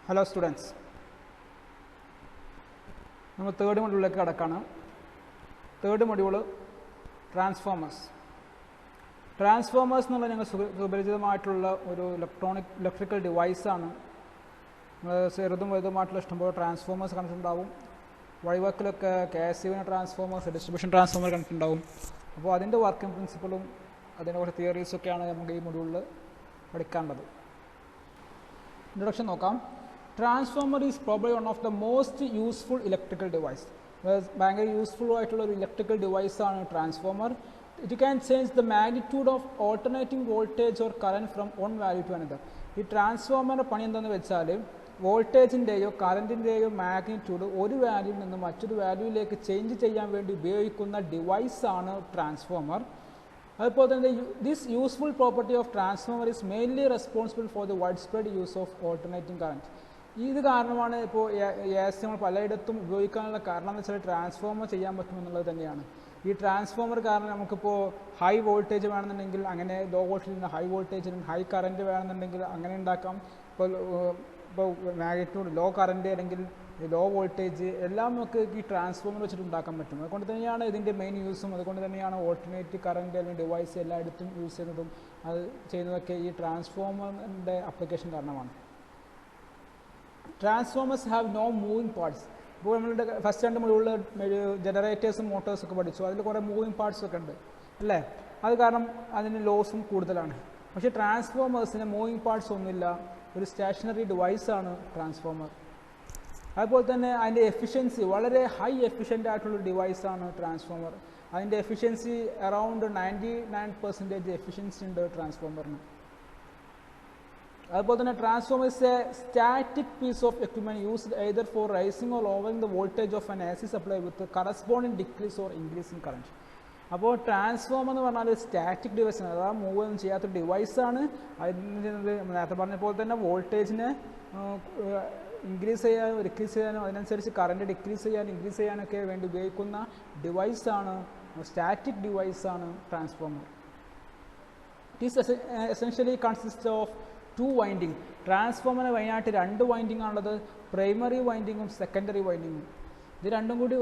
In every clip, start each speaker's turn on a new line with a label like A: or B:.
A: Hello students. നമ്മൾ third മൊഡ്യൂളിലേക്ക് കടക്കാണ്. Third module transformers. ട്രാൻസ്ഫോമേഴ്സ് എന്നുള്ള ഞങ്ങൾ സുപരിചിതമായിട്ടുള്ള ഒരു ഇലക്ട്രിക്കൽ ഡിവൈസാണ്. ചെറുതും വലുതുമായിട്ടുള്ള ഇഷ്ടംപോലെ ട്രാൻസ്ഫോമേഴ്സ് കണ്ടിട്ടുണ്ടാവും. വഴിവക്കിലൊക്കെ KSUവിന് ട്രാൻസ്ഫോമേഴ്സ്, ഡിസ്ട്രിബ്യൂഷൻ ട്രാൻസ്ഫോമർ കണ്ടിട്ടുണ്ടാവും. അപ്പോൾ അതിൻ്റെ വർക്കിംഗ് പ്രിൻസിപ്പളും അതിൻ്റെ കുറച്ച് തിയറീസൊക്കെയാണ് നമുക്ക് ഈ മൊഡ്യൂളിൽ പഠിക്കേണ്ടത്. ഇൻട്രൊഡക്ഷൻ നോക്കാം. Transformer is probably one of the most useful electrical device. ഭയങ്കര യൂസ്ഫുൾ ആയിട്ടുള്ള ഒരു ഇലക്ട്രിക്കൽ ഡിവൈസാണ് transformer. It can change the magnitude of alternating voltage or current from one value to another. ഈ ട്രാൻസ്ഫോമറിൻ്റെ പണി എന്താണെന്ന് വെച്ചാൽ വോൾട്ടേജിൻ്റെയോ കറൻറ്റിൻ്റെയോ മാഗ്നിറ്റ്യൂഡ് ഒരു വാല്യൂവിൽ നിന്ന് മറ്റൊരു വാല്യൂവിലേക്ക് ചേഞ്ച് ചെയ്യാൻ വേണ്ടി ഉപയോഗിക്കുന്ന ഡിവൈസാണ് ട്രാൻസ്ഫോമർ. അതുപോലെ തന്നെ this useful property of transformer is mainly responsible for the wide spread use of alternating current. ഇത് കാരണമാണ് ഇപ്പോൾ നമ്മൾ പലയിടത്തും ഉപയോഗിക്കാനുള്ള കാരണം എന്ന് വെച്ചാൽ ട്രാൻസ്ഫോമർ ചെയ്യാൻ പറ്റുമെന്നുള്ളത് തന്നെയാണ്. ഈ ട്രാൻസ്ഫോമർ കാരണം നമുക്കിപ്പോൾ ഹൈ വോൾട്ടേജ് വേണമെന്നുണ്ടെങ്കിൽ അങ്ങനെ ലോ വോൾട്ടേജിൽ നിന്ന് ഹൈ വോൾട്ടേജിന് ഹൈ കറൻറ്റ് വേണമെന്നുണ്ടെങ്കിൽ അങ്ങനെ ഉണ്ടാക്കാം. ഇപ്പോൾ മാഗ്നിറ്റ്യൂഡ് ലോ കറൻറ്റ് അല്ലെങ്കിൽ ലോ വോൾട്ടേജ് എല്ലാം നമുക്ക് ഈ ട്രാൻസ്ഫോമർ വെച്ചിട്ട് ഉണ്ടാക്കാൻ പറ്റും. അതുകൊണ്ട് തന്നെയാണ് ഇതിൻ്റെ മെയിൻ യൂസും, അതുകൊണ്ട് തന്നെയാണ് ഓൾട്ടർനേറ്റ് കറൻറ്റ് അല്ലെങ്കിൽ ഡിവൈസ് എല്ലായിടത്തും യൂസ് ചെയ്യുന്നതും അത് ചെയ്യുന്നതൊക്കെ ഈ ട്രാൻസ്ഫോമറിൻ്റെ ആപ്ലിക്കേഷൻ കാരണമാണ്. Transformers have no moving parts. ഇപ്പോൾ നമ്മളുടെ ഫസ്റ്റ് രണ്ട് മുകളിൽ ജനറേറ്റേഴ്സും മോട്ടോഴ്സൊക്കെ പഠിച്ചു. അതിൽ കുറേ മൂവിങ് പാർട്സൊക്കെ ഉണ്ട് അല്ലേ. അത് കാരണം അതിന് ലോസും കൂടുതലാണ്. പക്ഷേ ട്രാൻസ്ഫോമേഴ്സിന് മൂവിങ് പാർട്സ് ഒന്നുമില്ല. ഒരു സ്റ്റേഷനറി ഡിവൈസാണ് ട്രാൻസ്ഫോമർ. അതുപോലെ തന്നെ അതിൻ്റെ എഫിഷ്യൻസി വളരെ ഹൈ എഫിഷ്യൻ്റ് ആയിട്ടുള്ളൊരു ഡിവൈസാണ് ട്രാൻസ്ഫോമർ. അതിൻ്റെ എഫിഷ്യൻസി അറൗണ്ട് 99% എഫിഷ്യൻസി ഉണ്ട് ട്രാൻസ്ഫോമറിന്. അതുപോലെ തന്നെ transformer is a static piece of equipment used either for raising or lowering the voltage of an AC supply with corresponding decrease or increasing current. അപ്പോൾ transformer എന്ന് പറഞ്ഞാൽ സ്റ്റാറ്റിക് ഡിവൈസ് ആണ്, അതായത് move ഒന്നും ചെയ്യാത്തൊരു ഡിവൈസാണ്. അതിന് നേരത്തെ പറഞ്ഞ പോലെ തന്നെ വോൾട്ടേജിനെ ഇൻക്രീസ് ചെയ്യാനും ഡിക്രീസ് ചെയ്യാനും അതിനനുസരിച്ച് കറണ്ട് ഡിക്രീസ് ചെയ്യാനും ഇൻക്രീസ് ചെയ്യാനൊക്കെ വേണ്ടി ഉപയോഗിക്കുന്ന ഡിവൈസാണ്, സ്റ്റാറ്റിക് ഡിവൈസാണ് transformer. It is essentially consist of two winding. ട്രാൻസ്ഫോമറിന് മെയിനായിട്ട് രണ്ട് വൈൻഡിങ് ആണുള്ളത്, പ്രൈമറി വൈൻഡിങ്ങും സെക്കൻഡറി വൈൻഡിങ്ങും. ഇത് രണ്ടും കൂടി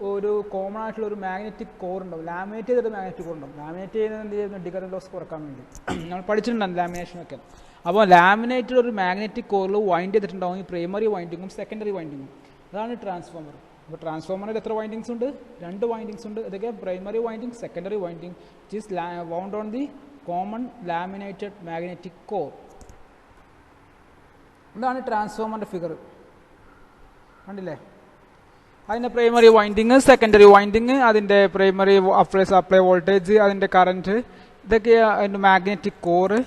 A: ഒരു കോമൺ ആയിട്ടുള്ള ഒരു മാഗ്നറ്റിക് കോർ ഉണ്ടാവും. ലാമിനേറ്റ് ചെയ്തിട്ട് മാഗ്നറ്റിക് കോർ ഉണ്ടാവും. ലാമിനേറ്റ് ചെയ്യുന്നത് എന്ത് ചെയ്യുന്നു, ഡികറന്റ് ലോസ് കുറക്കാൻ വേണ്ടി നമ്മൾ പഠിച്ചിട്ടുണ്ടാകും ലാമിനേഷനൊക്കെ. അപ്പോൾ ലാമിനേറ്റിൽ ഒരു മാഗ്നറ്റിക് കോറിൽ വൈൻഡ് ചെയ്തിട്ടുണ്ടാവും ഈ പ്രൈമറി വൈൻഡിങ്ങും സെക്കൻഡറി വൈൻഡിങ്ങും. അതാണ് ട്രാൻസ്ഫോമർ. അപ്പോൾ ട്രാൻസ്ഫോമറിൽ എത്ര വൈൻഡിങ്സ് ഉണ്ട്? രണ്ട് വൈൻഡിങ്സ് ഉണ്ട്. ഇതൊക്കെ primary winding, secondary winding which is wound on the common laminated magnetic core. ഇതാണ് ട്രാൻസ്ഫോമറിൻ്റെ ഫിഗർ, കണ്ടില്ലേ? അതിൻ്റെ പ്രൈമറി വൈൻഡിങ്, സെക്കൻഡറി വൈൻഡിങ്, അതിൻ്റെ പ്രൈമറി സപ്ലൈ വോൾട്ടേജ്, അതിൻ്റെ കറൻറ്റ്, ഇതൊക്കെ അതിൻ്റെ മാഗ്നറ്റിക് കോറ്.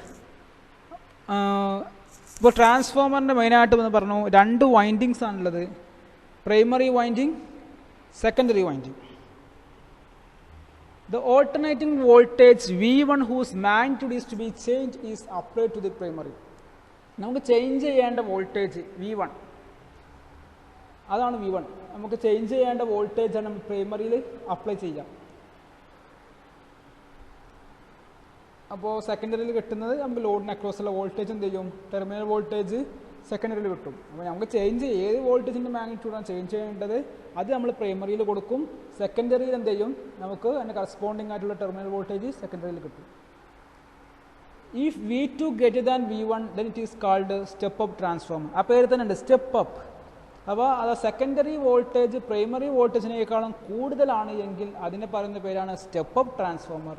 A: ഇപ്പോൾ ട്രാൻസ്ഫോമറിൻ്റെ മെയിനായിട്ട് എന്ന് പറഞ്ഞു രണ്ട് വൈൻഡിങ്സ് ആണുള്ളത്, primary winding, secondary winding. The alternating voltage V1 whose magnitude is to be changed is applied to the primary. നമുക്ക് ചേഞ്ച് ചെയ്യേണ്ട വോൾട്ടേജ് V1, അതാണ് V1. നമുക്ക് ചേഞ്ച് ചെയ്യേണ്ട വോൾട്ടേജാണ് നമ്മൾ പ്രൈമറിയിൽ അപ്ലൈ ചെയ്യാം. അപ്പോൾ സെക്കൻഡറിയിൽ കിട്ടുന്നത് നമുക്ക് ലോഡിന് അക്രോസുള്ള വോൾട്ടേജ് എന്ത് ചെയ്യും, ടെർമിനൽ വോൾട്ടേജ് സെക്കൻഡറിയിൽ കിട്ടും. അപ്പോൾ നമുക്ക് ചേഞ്ച് ഏത് വോൾട്ടേജിൻ്റെ മാഗ്നിറ്റ്യൂഡാണ് ചേഞ്ച് ചെയ്യേണ്ടത് അത് നമ്മൾ പ്രൈമറിയിൽ കൊടുക്കും. സെക്കൻഡറിയിൽ എന്ത് ചെയ്യും, നമുക്ക് അതിൻ്റെ കറസ്പോണ്ടിങ് ആയിട്ടുള്ള ടെർമിനൽ വോൾട്ടേജ് സെക്കൻഡറിയിൽ കിട്ടും. If V2 greater than V1 then it is called step up transformer. ആ പേര് തന്നെ ഉണ്ട്, സ്റ്റെപ്പ് അപ്പ്. അപ്പോൾ അത് സെക്കൻഡറി വോൾട്ടേജ് പ്രൈമറി വോൾട്ടേജിനേക്കാളും കൂടുതലാണ് എങ്കിൽ അതിനെ പറയുന്ന പേരാണ് step up transformer.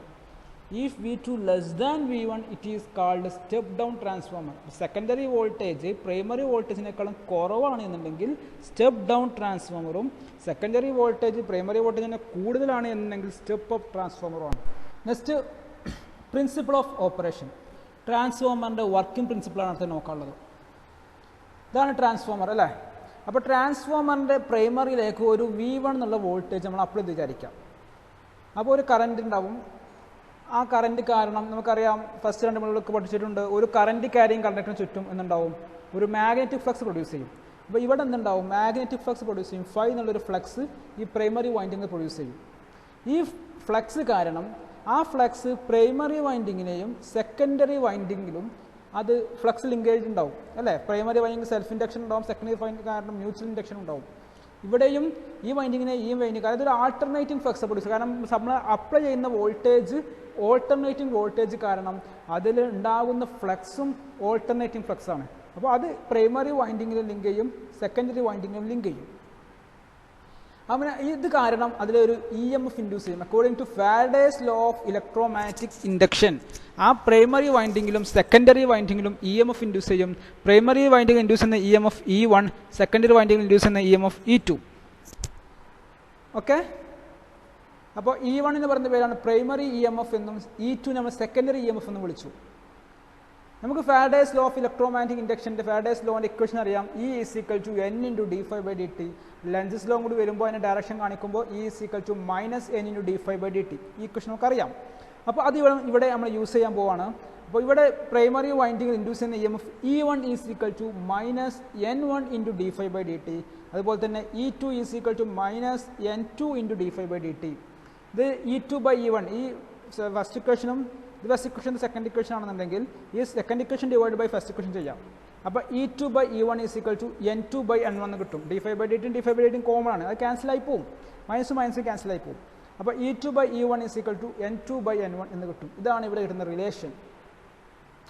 A: If V2 less than V1 it is called step down transformer. Secondary voltage primary വോൾട്ടേജിനേക്കാളും കുറവാണ് എന്നുണ്ടെങ്കിൽ സ്റ്റെപ്പ് ഡൗൺ ട്രാൻസ്ഫോമറും, സെക്കൻഡറി വോൾട്ടേജ് പ്രൈമറി വോൾട്ടേജിനെ കൂടുതലാണ് എന്നുണ്ടെങ്കിൽ സ്റ്റെപ്പ് അപ്പ് ട്രാൻസ്ഫോമറുമാണ്. Next, principle of operation. ട്രാൻസ്ഫോമറിൻ്റെ വർക്കിംഗ് പ്രിൻസിപ്പിളാണ് അടുത്ത് നോക്കാനുള്ളത്. ഇതാണ് ട്രാൻസ്ഫോമർ അല്ലേ. അപ്പോൾ ട്രാൻസ്ഫോമറിൻ്റെ പ്രൈമറിയിലേക്ക് ഒരു V1 എന്നുള്ള വോൾട്ടേജ് നമ്മൾ അപ്ലൈ ചെയ്ത് വിചാരിക്കാം. അപ്പോൾ ഒരു കറണ്ട് ഉണ്ടാവും. ആ കറണ്ട് കാരണം നമുക്കറിയാം, ഫസ്റ്റ് രണ്ട് മുകളിലൊക്കെ പഠിച്ചിട്ടുണ്ട്, ഒരു കറണ്ട് ക്യാരിങ് കണ്ടക്ടറിന് ചുറ്റും എന്നുണ്ടാവും ഒരു മാഗ്നറ്റിക് ഫ്ലക്സ് പ്രൊഡ്യൂസ് ചെയ്യും. അപ്പോൾ ഇവിടെ എന്തുണ്ടാവും, മാഗ്നറ്റിക് ഫ്ലക്സ് പ്രൊഡ്യൂസ് ചെയ്യും. ഫൈ എന്നുള്ളൊരു ഫ്ലക്സ് ഈ പ്രൈമറി വൈൻഡിങ് പ്രൊഡ്യൂസ് ചെയ്യും. ഈ ഫ്ലക്സ് കാരണം ആ ഫ്ലക്സ് പ്രൈമറി വൈൻഡിങ്ങിനെയും സെക്കൻഡറി വൈൻഡിങ്ങിലും അത് ഫ്ലക്സ് ലിങ്കേജ് ഉണ്ടാവും അല്ലേ. പ്രൈമറി വൈൻഡിങ് സെൽഫ് ഇൻഡക്ഷൻ ഉണ്ടാവും, സെക്കൻഡറി വൈൻഡിങ് കാരണം മ്യൂച്വൽ ഇൻഡക്ഷൻ ഉണ്ടാവും. ഇവിടെയും ഈ വൈൻഡിങ്ങിനെ ഈ വൈൻഡിങ്, അതായത് ഒരു ആൾട്ടർനേറ്റിംഗ് ഫ്ലക്സ് പ്രൊഡ്യൂസ്, കാരണം നമ്മൾ അപ്ലൈ ചെയ്യുന്ന വോൾട്ടേജ് ഓൾട്ടർനേറ്റിംഗ് വോൾട്ടേജ് കാരണം അതിൽ ഉണ്ടാകുന്ന ഫ്ലക്സും ഓൾട്ടർനേറ്റിംഗ് ഫ്ലക്സ് ആണ്. അപ്പോൾ അത് പ്രൈമറി വൈൻഡിങ്ങിലും ലിങ്ക് ചെയ്യും, സെക്കൻഡറി വൈൻഡിങ്ങിലും ലിങ്ക് ചെയ്യും. അങ്ങനെ ഇത് കാരണം അതിലൊരു ഇ എം എഫ് ഇൻഡ്യൂസ് ചെയ്യും. According to Faraday's law of electromagnetic induction ആ പ്രൈമറി വൈൻഡിങ്ങിലും സെക്കൻഡറി വൈൻഡിങ്ങിലും ഇ എം എഫ് ഇൻഡ്യൂസ് ചെയ്യും. പ്രൈമറി വൈൻഡിങ് ഇൻഡ്യൂസ് ചെയ്യുന്ന E M F E1, secondary winding induce ചെയ്യുന്ന E M F E2. Okay, അപ്പോൾ E1 എന്ന് പറയുന്ന പേരാണ് പ്രൈമറി ഇ എം എഫ് എന്നും E2 നമ്മൾ സെക്കൻഡറി ഇ എം എഫ് എന്നും വിളിച്ചു. നമുക്ക് ഫാരഡേസ് ലോ ഓഫ് ഇലക്ട്രോമാഗ്നറ്റിക് ഇൻഡക്ഷൻ്റെ ഫാരഡേസ് ലോൻ്റെ ഇക്വേഷൻ അറിയാം. E = n × dφ/dt. Lenz's law കൂടി വരുമ്പോൾ അതിൻ്റെ ഡയറക്ഷൻ കാണിക്കുമ്പോൾ E = -n × dφ/dt. ഈ ഇക്വേഷൻ നമുക്കറിയാം. അപ്പോൾ അത് ഇവിടെ നമ്മൾ യൂസ് ചെയ്യാൻ പോവാണ്. അപ്പോൾ ഇവിടെ പ്രൈമറി വൈൻഡിങ് ഇൻഡ്യൂസ് ചെയ്യുന്ന E M F E1 = -n1 × dφ/dt. അതുപോലെ തന്നെ E2 = -n2 × dφ/dt. ഇത് E2/E1 ഈ ഫസ്റ്റ് ഇക്വേഷനും ഇത് ഫസ്റ്റ് ഇക്വേഷൻ സെക്കൻഡ് ഇക്വേഷൻ ആണെന്നുണ്ടെങ്കിൽ ഈ second equation divide by first equation ചെയ്യാം. അപ്പോൾ E2/E1 = n2/n1 എന്ന് കിട്ടും. dφ/dt dφ/dt കോമൺ ആണ്, അത് ക്യാൻസൽ ആയി പോവും, മൈനസ് മൈനസ് ക്യാൻസൽ ആയി പോവും. അപ്പോൾ E2/E1 = n2/n1 എന്ന് കിട്ടും. ഇതാണ് ഇവിടെ കിട്ടുന്ന റിലേഷൻ.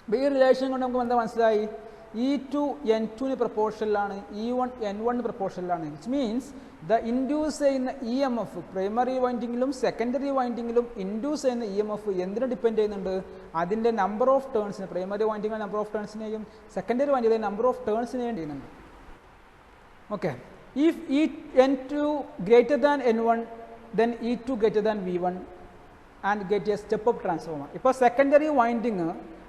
A: അപ്പോൾ ഈ റിലേഷൻ കൊണ്ട് നമുക്ക് എന്താ മനസ്സിലായി? E2 n2 പ്രപ്പോർഷനിലാണ്, E1 n1 പ്രപ്പോർഷനിലാണ്. വിച്ച് മീൻസ് ദ ഇൻഡ്യൂസ് ചെയ്യുന്ന ഇ എം എഫ് പ്രൈമറി വൈൻഡിങ്ങിലും സെക്കൻഡറി വൈൻഡിങ്ങിലും ഇൻഡ്യൂസ് ചെയ്യുന്ന ഇ എം എഫ് എന്തിനെ ഡിപ്പെൻഡ് ചെയ്യുന്നുണ്ട്? അതിൻ്റെ നമ്പർ ഓഫ് ടേൺസിന്, പ്രൈമറി വൈൻഡിങ്ങിലെ നമ്പർ ഓഫ് ടേൺസിനെയും സെക്കൻഡറി വൈൻഡിങ്ങിലെ നമ്പർ ഓഫ് ടേൺസിനെയും ചെയ്യുന്നുണ്ട്. Okay, if n2 greater than n1 then E2 greater than V1 and get a step up transformer. ഇപ്പോൾ സെക്കൻഡറി വൈൻഡിങ്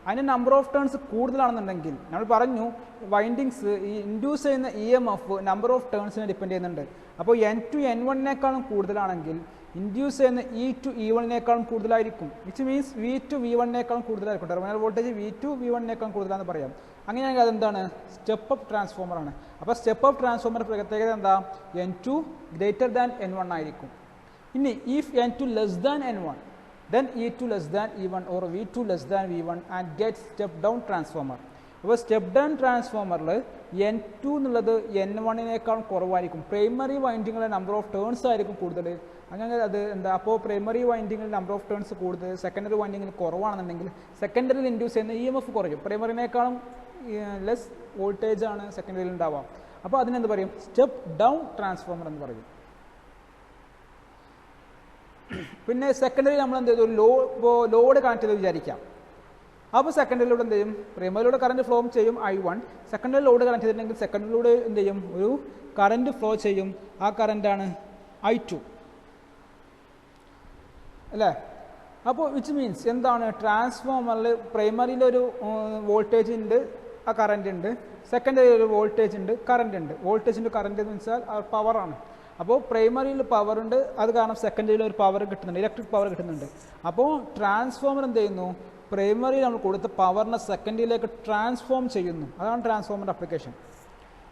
A: അതിന് നമ്പർ ഓഫ് ടേൺസ് കൂടുതലാണെന്നുണ്ടെങ്കിൽ നമ്മൾ പറഞ്ഞു വൈൻഡിങ്സ് ഈ ഇൻഡ്യൂസ് ചെയ്യുന്ന E M F number of ടേൺസിനെ ഡിപ്പെൻഡ് ചെയ്യുന്നുണ്ട്. അപ്പോൾ n2 n1 കൂടുതലാണെങ്കിൽ ഇൻഡ്യൂസ് ചെയ്യുന്ന E2 E1 കൂടുതലായിരിക്കും. വിച്ച് മീൻസ് V2 V1 കൂടുതലായിരിക്കും. ടെർമിനൽ വോൾട്ടേജ് V2 V1 കൂടുതലാണെന്ന് പറയാം. അങ്ങനെയാണെങ്കിൽ അതെന്താണ്? സ്റ്റെപ്പ് അപ്പ് ട്രാൻസ്ഫോമർ ആണ്. അപ്പോൾ സ്റ്റെപ്പ് അപ്പ് ട്രാൻസ്ഫോമർ പ്രത്യേകത എന്താ? n2 greater than n1 ആയിരിക്കും. ഇനി if n2 less than n1 then E2 less than E1 or V2 less than V1 and get step down transformer. അപ്പോൾ സ്റ്റെപ്പ് ഡൗൺ ട്രാൻസ്ഫോമറിൽ n2 എന്നുള്ളത് n1 കുറവായിരിക്കും. Primary വൈൻഡിങ്ങിലെ number of turns ആയിരിക്കും കൂടുതൽ. അങ്ങനെ അത് എന്താ? അപ്പോൾ പ്രൈമറി വൈൻഡിങ്ങിൽ നമ്പർ ഓഫ് ടേൺസ് കൂടുതൽ, സെക്കൻഡറി വൈൻഡിങ്ങിൽ കുറവാണെന്നുണ്ടെങ്കിൽ സെക്കൻഡറിയിൽ ഇൻഡ്യൂസ് ചെയ്യുന്ന ഇ എം എഫ് കുറയും. പ്രൈമറിനേക്കാളും ലെസ് വോൾട്ടേജ് ആണ് സെക്കൻഡറിയിൽ ഉണ്ടാവുക. അപ്പോൾ അതിനെന്ത് പറയും? സ്റ്റെപ്പ് ഡൗൺ ട്രാൻസ്ഫോമർ എന്ന് പറയും. പിന്നെ സെക്കൻഡറി നമ്മൾ എന്ത് ചെയ്തു? ലോഡ് കണക്ട് ചെയ്ത് വിചാരിക്കാം. അപ്പോൾ സെക്കൻഡറിയിലൂടെ എന്ത് ചെയ്യും? പ്രൈമറിയിലൂടെ കറണ്ട് ഫ്ലോ ചെയ്യും I1. സെക്കൻഡറി ലോഡ് കണക്ട് ചെയ്തിട്ടുണ്ടെങ്കിൽ സെക്കൻഡറിയിലൂടെ എന്ത് ചെയ്യും? ഒരു കറണ്ട് ഫ്ലോ ചെയ്യും. ആ കറണ്ടാണ് I2 അല്ലേ? അപ്പോൾ വിച്ച് മീൻസ് എന്താണ്? ട്രാൻസ്ഫോമറിൽ പ്രൈമറിയിലൊരു വോൾട്ടേജ് ഉണ്ട്, ആ കറണ്ട് ഉണ്ട്. സെക്കൻഡറിയിൽ ഒരു വോൾട്ടേജ് ഉണ്ട്, കറണ്ട് ഉണ്ട്. വോൾട്ടേജിൻ്റെ കറണ്ട് എന്ന് വെച്ചാൽ പവറാണ്. അപ്പോൾ പ്രൈമറിയിൽ പവർ ഉണ്ട്, അത് കാരണം സെക്കൻഡറിയിൽ ഒരു പവർ കിട്ടുന്നുണ്ട്, ഇലക്ട്രിക് പവർ കിട്ടുന്നുണ്ട്. അപ്പോൾ ട്രാൻസ്ഫോമർ എന്ത് ചെയ്യുന്നു? പ്രൈമറിയിൽ നമ്മൾ കൊടുത്ത പവറിനെ സെക്കൻഡറിയിലേക്ക് ട്രാൻസ്ഫോം ചെയ്യുന്നു. അതാണ് ട്രാൻസ്ഫോമറിൻ്റെ അപ്ലിക്കേഷൻ.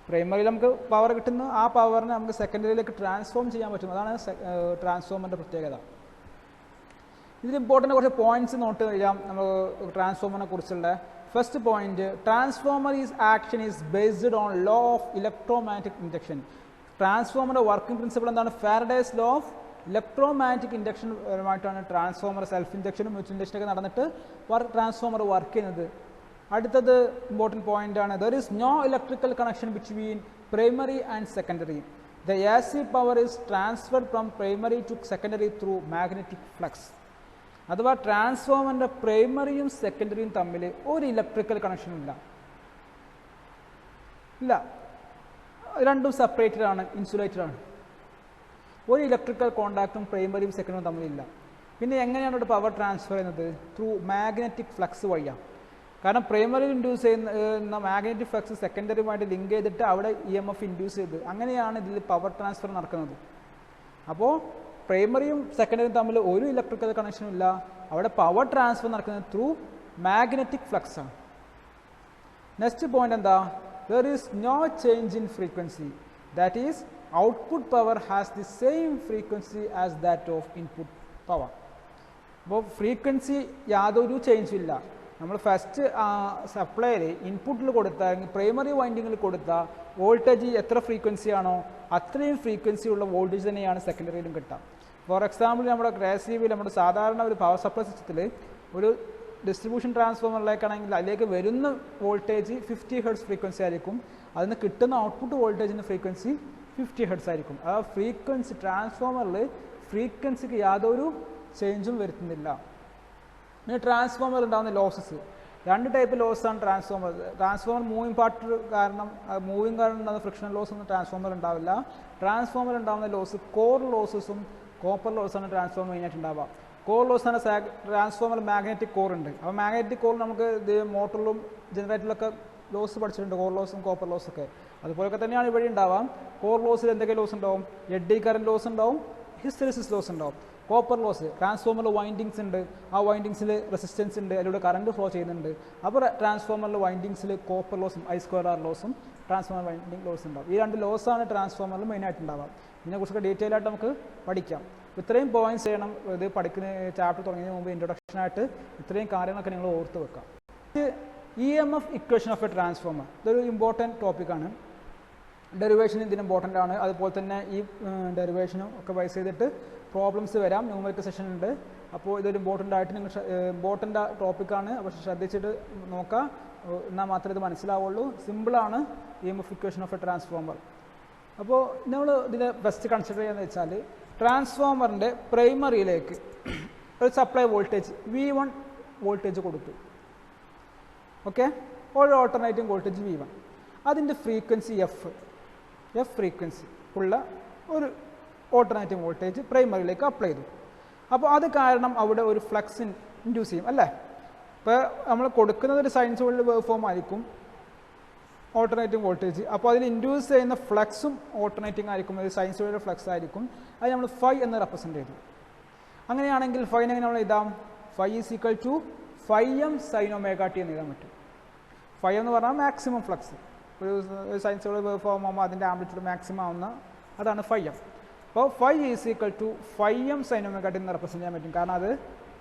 A: പ്രൈമറിയിൽ നമുക്ക് പവർ കിട്ടുന്നു, ആ പവറിനെ നമുക്ക് സെക്കൻഡറിയിലേക്ക് ട്രാൻസ്ഫോം ചെയ്യാൻ പറ്റും. അതാണ് ട്രാൻസ്ഫോമറിൻ്റെ പ്രത്യേകത. ഇതിൽ ഇമ്പോർട്ടൻ്റ് കുറച്ച് പോയിന്റ്സ് നോട്ട് ചെയ്യാം നമ്മൾ ട്രാൻസ്ഫോമറിനെ കുറിച്ചുള്ള. First point, transformer action is based on law of electromagnetic induction. ട്രാൻസ്ഫോമറിൻ്റെ വർക്കിംഗ് പ്രിൻസിപ്പിൾ എന്താണ്? Faraday's law of electromagnetic induction പരമായിട്ടാണ് ട്രാൻസ്ഫോമർ സെൽഫ് ഇൻഡക്ഷനും മ്യൂച്വൽ ഇൻഡക്ഷനൊക്കെ നടന്നിട്ട് ട്രാൻസ്ഫോമർ വർക്ക് ചെയ്യുന്നത്. അടുത്തത് ഇമ്പോർട്ടൻറ്റ് പോയിന്റ് ആണ്, there is no electrical connection between primary and secondary. The AC power is transferred from primary to secondary through magnetic flux. അഥവാ ട്രാൻസ്ഫോമറിൻ്റെ പ്രൈമറിയും സെക്കൻഡറിയും തമ്മിൽ ഒരു ഇലക്ട്രിക്കൽ കണക്ഷനും ഇല്ല. രണ്ടും സെപ്പറേറ്റഡ് ആണ്, ഇൻസുലേറ്റഡ് ആണ്. ഒരു ഇലക്ട്രിക്കൽ കോണ്ടാക്റ്റും പ്രൈമറിയും സെക്കൻഡറിയും തമ്മിലില്ല. പിന്നെ എങ്ങനെയാണ് ഇവിടെ പവർ ട്രാൻസ്ഫർ ചെയ്യുന്നത്? ത്രൂ മാഗ്നറ്റിക് ഫ്ലക്സ് വഴിയാണ്. കാരണം പ്രൈമറിയിൽ ഇൻഡ്യൂസ് ചെയ്യുന്ന മാഗ്നറ്റിക് ഫ്ലക്സ് സെക്കൻഡറിയുമായിട്ട് ലിങ്ക് ചെയ്തിട്ട് അവിടെ EMF ഇൻഡ്യൂസ് ചെയ്ത് അങ്ങനെയാണ് ഇതിൽ പവർ ട്രാൻസ്ഫർ നടക്കുന്നത്. അപ്പോൾ പ്രൈമറിയും സെക്കൻഡറിയും തമ്മിൽ ഒരു ഇലക്ട്രിക്കൽ കണക്ഷനും ഇല്ല. അവിടെ പവർ ട്രാൻസ്ഫർ നടക്കുന്നത് ത്രൂ മാഗ്നറ്റിക് ഫ്ലക്സ് ആണ്. നെക്സ്റ്റ് പോയിന്റ് എന്താ? There is no change in frequency. That is, output power has the same frequency as that of input power. അപ്പോൾ ഫ്രീക്വൻസി യാതൊരു ചേഞ്ചും ഇല്ല. നമ്മൾ ഫസ്റ്റ് സപ്ലൈയിൽ ഇൻപുട്ടിൽ കൊടുത്ത പ്രൈമറി വൈൻഡിങ്ങിൽ കൊടുത്ത വോൾട്ടേജ് എത്ര ഫ്രീക്വൻസി ആണോ അത്രയും ഫ്രീക്വൻസി ഉള്ള വോൾട്ടേജ് തന്നെയാണ് സെക്കൻഡറിയിലും കിട്ടുക. ഫോർ എക്സാമ്പിൾ നമ്മുടെ ഗ്രാസീവിൽ നമ്മുടെ സാധാരണ ഒരു പവർ സപ്ലൈ സിസ്റ്റത്തിൽ ഒരു ഡിസ്ട്രിബ്യൂഷൻ ട്രാൻസ്ഫോമറിലേക്കാണെങ്കിൽ അതിലേക്ക് വരുന്ന വോൾട്ടേജ് 50 ഹെർട്സ് ഫ്രീക്വൻസി ആയിരിക്കും. അതിന് കിട്ടുന്ന ഔട്ട്പുട്ട് വോൾട്ടേജിൻ്റെ ഫ്രീക്വൻസി 50 ഹെർട്സ് ആയിരിക്കും. ആ ഫ്രീക്വൻസി ട്രാൻസ്ഫോമറിൽ ഫ്രീക്വൻസിക്ക് യാതൊരു ചേഞ്ചും വരുത്തുന്നില്ല. പിന്നെ ട്രാൻസ്ഫോമർ ഉണ്ടാകുന്ന ലോസസ്, 2 ടൈപ്പ് ലോസാണ് ട്രാൻസ്ഫോമർ മൂവിങ് പാർട്ട് കാരണം മൂവിങ് കാരണം ഉണ്ടാകുന്ന ഫ്രിക്ഷൻ ലോസ് ഒന്നും ട്രാൻസ്ഫോമർ ഉണ്ടാവില്ല. ട്രാൻസ്ഫോമർ ഉണ്ടാകുന്ന ലോസ് കോർ ലോസസും കോപ്പർ ലോസാണ് ട്രാൻസ്ഫോമർ മെയിനായിട്ട് ഉണ്ടാവുക. കോർ ലോസ് ആണ് ട്രാൻസ്ഫോമർ മാഗ്നറ്റിക് കോർ ഉണ്ട്. അപ്പോൾ മാഗ്നറ്റിക് കോർ നമുക്ക് ഇത് മോട്ടറിലും ജനറേറ്ററിലൊക്കെ ലോസ് പഠിച്ചിട്ടുണ്ട്, കോർ ലോസും കോപ്പർ ലോസൊക്കെ. അതുപോലൊക്കെ തന്നെയാണ് ഇവിടെ ഉണ്ടാവാം. കോർ ലോസിൽ എന്തൊക്കെ ലോസ് ഉണ്ടാവും? എഡ്ഡി കറന്റ് ലോസ് ഉണ്ടാവും, ഹിസ്റ്ററിസിസ് ലോസ് ഉണ്ടാവും. കോപ്പർ ലോസ് ട്രാൻസ്ഫോമറിൽ വൈൻഡിങ്സ് ഉണ്ട്, ആ വൈൻഡിങ്സിൽ റെസിസ്റ്റൻസ് ഉണ്ട്, അതിലൂടെ കറണ്ട് ഫ്ലോ ചെയ്യുന്നുണ്ട്. അപ്പോൾ ട്രാൻസ്ഫോമറിൽ വൈൻഡിങ്സിൽ കോപ്പർ ലോസും I²R ലോസും ട്രാൻസ്ഫോമർ വൈൻഡിങ് ലോസ് ഉണ്ടാവും. ഈ 2 ലോസാണ് ട്രാൻസ്ഫോമറിൽ മെയിനായിട്ട് ഉണ്ടാവുക. ഇതിനെക്കുറിച്ചൊക്കെ ഡീറ്റെയിൽ ആയിട്ട് നമുക്ക് പഠിക്കാം. ഇത്രയും പോയിന്റ്സ് ചെയ്യണം. ഇത് പഠിക്കുന്ന ചാപ്റ്റർ തുടങ്ങിയതിന് മുമ്പ് ഇൻട്രൊഡക്ഷനായിട്ട് ഇത്രയും കാര്യങ്ങളൊക്കെ നിങ്ങൾ ഓർത്ത് വെക്കാം. EMF equation of A transformer ഇതൊരു ഇമ്പോർട്ടൻറ്റ് ടോപ്പിക്കാണ്. ഡെറിവേഷൻ ഇതിന് ഇമ്പോർട്ടൻ്റ് ആണ്. അതുപോലെ തന്നെ ഈ ഡെറിവേഷനും ഒക്കെ ബേസ് ചെയ്തിട്ട് പ്രോബ്ലംസ് വരാം. ന്യൂമറിക്കൽ സെഷൻ ഉണ്ട്. അപ്പോൾ ഇതൊരു ഇമ്പോർട്ടൻ്റ് ടോപ്പിക്കാണ്. അപ്പോൾ ശ്രദ്ധിച്ചിട്ട് നോക്കാം, എന്നാൽ മാത്രമേ ഇത് മനസ്സിലാവുള്ളൂ. സിമ്പിളാണ് EMF equation of A transformer. അപ്പോൾ നമ്മൾ ഇതിനെ ബെസ്റ്റ് കൺസിഡർ ചെയ്യുന്നത് വെച്ചാൽ ട്രാൻസ്ഫോമറിൻ്റെ പ്രൈമറിയിലേക്ക് ഒരു സപ്ലൈ വോൾട്ടേജ് V1 വോൾട്ടേജ് കൊടുത്തു. ഓക്കെ, ഒരു ഓൾട്ടർനേറ്റിംഗ് വോൾട്ടേജ് V1, അതിൻ്റെ ഫ്രീക്വൻസി എഫ് ഫ്രീക്വൻസി ഉള്ള ഒരു ഓൾട്ടർനേറ്റിംഗ് വോൾട്ടേജ് പ്രൈമറിയിലേക്ക് അപ്ലൈ ചെയ്തു. അപ്പോൾ അത് കാരണം അവിടെ ഒരു ഫ്ലക്സ് ഇൻഡ്യൂസ് ചെയ്യും അല്ലേ. ഇപ്പോൾ നമ്മൾ കൊടുക്കുന്നത് ഒരു സൈനുസോയിഡൽ വേവ് ഫോം ആയിരിക്കും ഓൾട്ടർനേറ്റിംഗ് വോൾട്ടേജ്. അപ്പോൾ അതിൽ ഇൻഡ്യൂസ് ചെയ്യുന്ന ഫ്ലക്സും ഓൾട്ടർനേറ്റിംഗ് ആയിരിക്കും, അത് സൈനുസോയിഡൽ ഫ്ലക്സ് ആയിരിക്കും. അത് നമ്മൾ ഫൈ എന്ന് റെപ്രസെൻ്റ് ചെയ്തു. അങ്ങനെയാണെങ്കിൽ ഫൈനെ എങ്ങനെ നമ്മൾ എഴുതാം? Phi is equal to φm sin omega t എന്ന് എഴുതാൻ പറ്റും. ഫൈ എന്ന് പറഞ്ഞാൽ മാക്സിമം ഫ്ലക്സ്, ഒരു സൈനുസോയിഡൽ വേവ് ഫോം ആകുമ്പോൾ അതിൻ്റെ ആംപ്ലിറ്റ്യൂഡ് മാക്സിമം ആവുന്ന അതാണ് φm. അപ്പോൾ phi is equal to φm sin omega t എന്ന് റെപ്രസെൻ്റ് ചെയ്യാൻ പറ്റും, കാരണം അത്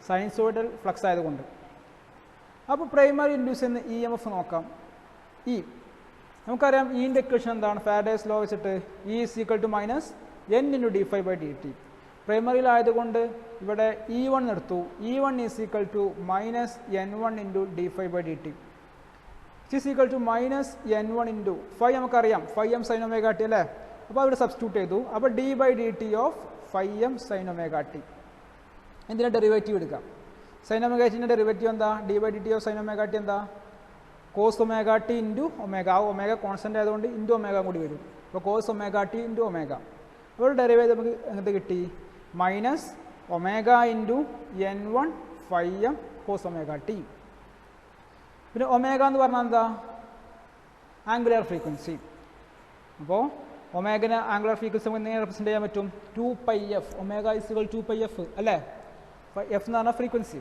A: സൈനുസോയിഡൽ ഫ്ലക്സ് ആയതുകൊണ്ട്. അപ്പോൾ പ്രൈമറി ഇൻഡ്യൂസ് ചെയ്യുന്ന EMF നോക്കാം. നമുക്കറിയാം ഇൻ്റെ ഇക്വേഷൻ എന്താണ്? ഫാരഡേസ് ലോ വെച്ചിട്ട് E is equal to minus n into d∅dt. പ്രൈമറിയിലായതുകൊണ്ട് ഇവിടെ E1 എടുത്തു. E1 is equal to minus n1 into d∅dt. Is equal to minus n1 into phi നമുക്കറിയാം φm sin omega t അല്ലേ. അപ്പോൾ അവിടെ substitute ചെയ്തു. അപ്പോൾ d/dt of φm sin omega t. എന്തിനാ ഡെറിവേറ്റീവ് എടുക്കാം? sin omega t ൻ്റെ ഡെറിവേറ്റീവ് എന്താ? d/dt of sin omega t എന്താ? cos omega t into omega. ആ ഒമേഗ കോൺസ്റ്റൻ്റ് ആയതുകൊണ്ട് ഇൻറ്റു ഒമേഗ കൂടി വരും. അപ്പോൾ cos omega t into omega. അപ്പോൾ ഡെറിവേറ്റീവ് നമുക്ക് എന്ത് കിട്ടി? Minus omega into n1 φm cos omega t. പിന്നെ ഒമേഗ എന്ന് പറഞ്ഞാൽ എന്താ? Angular frequency. അപ്പോൾ ഒമേഗന് ആംഗുലർ ഫ്രീക്വൻസി നമുക്ക് എങ്ങനെ റെപ്രസെൻ്റ് ചെയ്യാൻ പറ്റും? 2πf. ഒമേഗ ഇസിക്വൽ 2πf അല്ലേ. എഫ് എന്ന് പറഞ്ഞാൽ ഫ്രീക്വൻസി.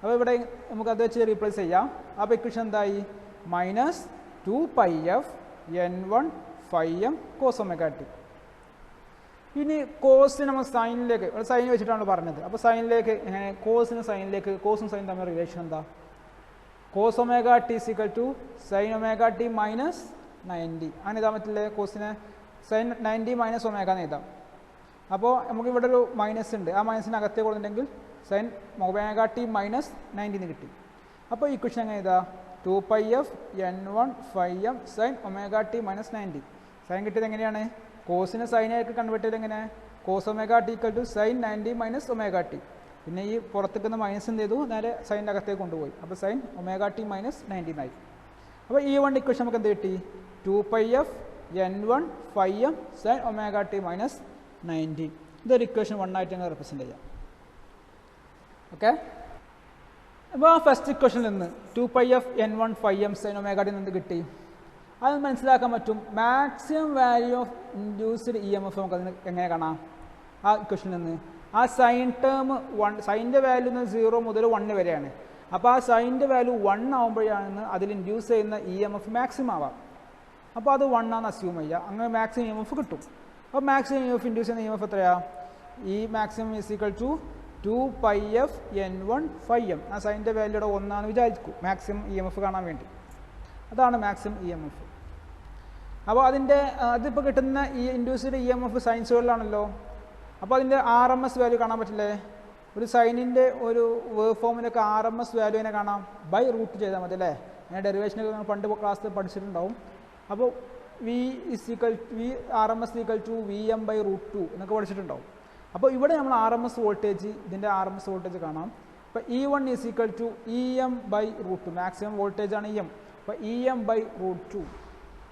A: അപ്പോൾ ഇവിടെ നമുക്ക് അത് വെച്ച് റീപ്ലേസ് ചെയ്യാം. അപ്പോൾ ഇക്വേഷൻ എന്തായി? Minus 2πf n1 φm cos omega t. ഇനി കോസിന് നമ്മൾ സൈനിലേക്ക്, സൈൻ വെച്ചിട്ടാണ് പറഞ്ഞത്. അപ്പോൾ സൈനിലേക്ക് എങ്ങനെ? കോസിന് സൈനിലേക്ക്, കോസും സൈനും തമ്മിൽ റിലേഷൻ എന്താ? cos omega t equal to sin omega t minus 90. അങ്ങനെ എഴുതാൻ പറ്റില്ലേ? കോസിന് sin 90 മൈനസ് ഒമേഗ എന്ന് എഴുതാം. അപ്പോൾ നമുക്ക് ഇവിടെ ഒരു മൈനസ് ഉണ്ട്, ആ മൈനസിന് അകത്തേ കൊടുത്തിട്ടുണ്ടെങ്കിൽ sin omega t മൈനസ് 90 എന്ന് കിട്ടി. അപ്പോൾ ഇക്വേഷൻ എങ്ങനെ എഴുതാം? 2πf n1 φm sin omega t minus 90. Sine കിട്ടിയത് എങ്ങനെയാണ്? കോസിന് സൈനായിട്ട് കൺവേർട്ട് ചെയ്ത് എങ്ങനെ? cos omega t equal to sin 90 minus omega t. പിന്നെ ഈ പുറത്തേക്കുന്ന മൈനസ് എന്ത് ചെയ്തു? നേരെ സൈൻ്റെ അകത്തേക്ക് കൊണ്ടുപോയി. അപ്പോൾ sin omega t മൈനസ് 90 ആയി. അപ്പോൾ ഈ വൺ ഇക്വേഷൻ നമുക്ക് എന്ത് കിട്ടി? 2πf n1 φm sin omega t minus 90. ഇതൊരു ഇക്വേഷൻ 1 ആയിട്ട് ഞങ്ങൾ റെപ്രസെൻ്റ് ചെയ്യാം. ഓക്കെ, അപ്പോൾ ആ ഫസ്റ്റ് ഇക്വേഷനിൽ നിന്ന് 2πf n1 φm sin omega t എന്ത് കിട്ടി? അത് മനസ്സിലാക്കാൻ പറ്റും. Maximum value of induced EMF നമുക്ക് അതിന് എങ്ങനെ കാണാം? ആ ഇക്വേഷനിൽ നിന്ന് ആ സൈൻ ടേം 1, സൈൻ്റെ വാല്യൂ 0 മുതൽ 1 വരെയാണ്. അപ്പോൾ ആ സൈൻ്റെ വാല്യൂ 1 ആകുമ്പോഴാണ് അതിൽ ഇൻഡ്യൂസ് ചെയ്യുന്ന EMF മാക്സിമം ആവാം. അപ്പോൾ അത് 1 ആണെന്ന് അസ്യൂം ചെയ്യുക. അങ്ങനെ മാക്സിമം EMF കിട്ടും. അപ്പോൾ മാക്സിമം EMF ഇൻഡ്യൂസ് ചെയ്യുന്ന EMF എത്രയാണ്? ഈ maximum is equal to 2πf n1 φm. ആ സൈൻ്റെ വാല്യൂടെ ഒന്നാണ് വിചാരിക്കും മാക്സിമം ഇ എം എഫ് കാണാൻ വേണ്ടി. അതാണ് മാക്സിമം ഇ എം എഫ്. അപ്പോൾ അതിപ്പോൾ കിട്ടുന്ന ഈ ഇൻഡ്യൂസ്ഡ് ഇ എം എഫ് സൈൻസുകളിലാണല്ലോ. അപ്പോൾ അതിൻ്റെ ആർ എം എസ് വാല്യൂ കാണാൻ പറ്റില്ലേ? ഒരു സൈനിൻ്റെ ഒരു വേവ് ഫോമിനൊക്കെ ആർ എം എസ് വാല്യൂവിനെ കാണാം ബൈ റൂട്ട് ചെയ്താൽ മതി അല്ലേ? ഞാൻ ഡെറിവേഷനൊക്കെ നിങ്ങൾ പണ്ട് ക്ലാസ്സിൽ പഠിച്ചിട്ടുണ്ടാവും. അപ്പോൾ V R M S equal to V M by root 2 എന്നൊക്കെ പഠിച്ചിട്ടുണ്ടാവും. അപ്പോൾ ഇവിടെ നമ്മൾ ആർ എം എസ് വോൾട്ടേജ്, ഇതിൻ്റെ ആർ എം എസ് വോൾട്ടേജ് കാണാം. അപ്പോൾ E1 is equal to E M by root 2. Maximum വോൾട്ടേജാണ് ഇ എം. അപ്പോൾ ഇ എം ബൈ റൂട്ട് 2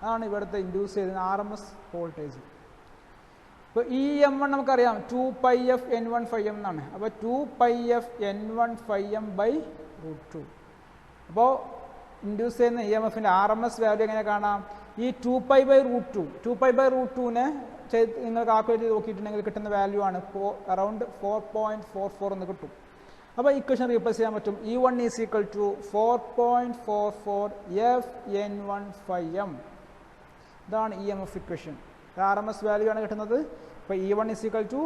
A: അതാണ് ഇവിടുത്തെ ഇൻഡ്യൂസ് ചെയ്തത് ആർ എം എസ് വോൾട്ടേജ്. ഇപ്പോൾ ഇ എം വൺ നമുക്കറിയാം 2πf n1 φm എന്നാണ്. അപ്പോൾ 2πf n1 φm by root 2. അപ്പോൾ ഇൻഡ്യൂസ് ചെയ്യുന്ന ഇ എം എഫിൻ്റെ ആർ എം എസ് വാല്യൂ എങ്ങനെ കാണാം? ഈ 2π ബൈ റൂട്ട് 2, 2π ബൈ റൂട്ട് 2നെ നിങ്ങൾ കാൽക്കുലേറ്റ് ചെയ്ത് നോക്കിയിട്ടുണ്ടെങ്കിൽ കിട്ടുന്ന വാല്യൂ ആണ് അറൗണ്ട് 4.44 എന്ന് കിട്ടും. അപ്പോൾ ഇക്വേഷൻ റീപ്ലേസ് ചെയ്യാൻ പറ്റും. E1 is equal to 4.44 f n1 φm. ഇതാണ് E M F equation. R M S value ആണ് കിട്ടുന്നത്. ഇപ്പോൾ E1 is equal to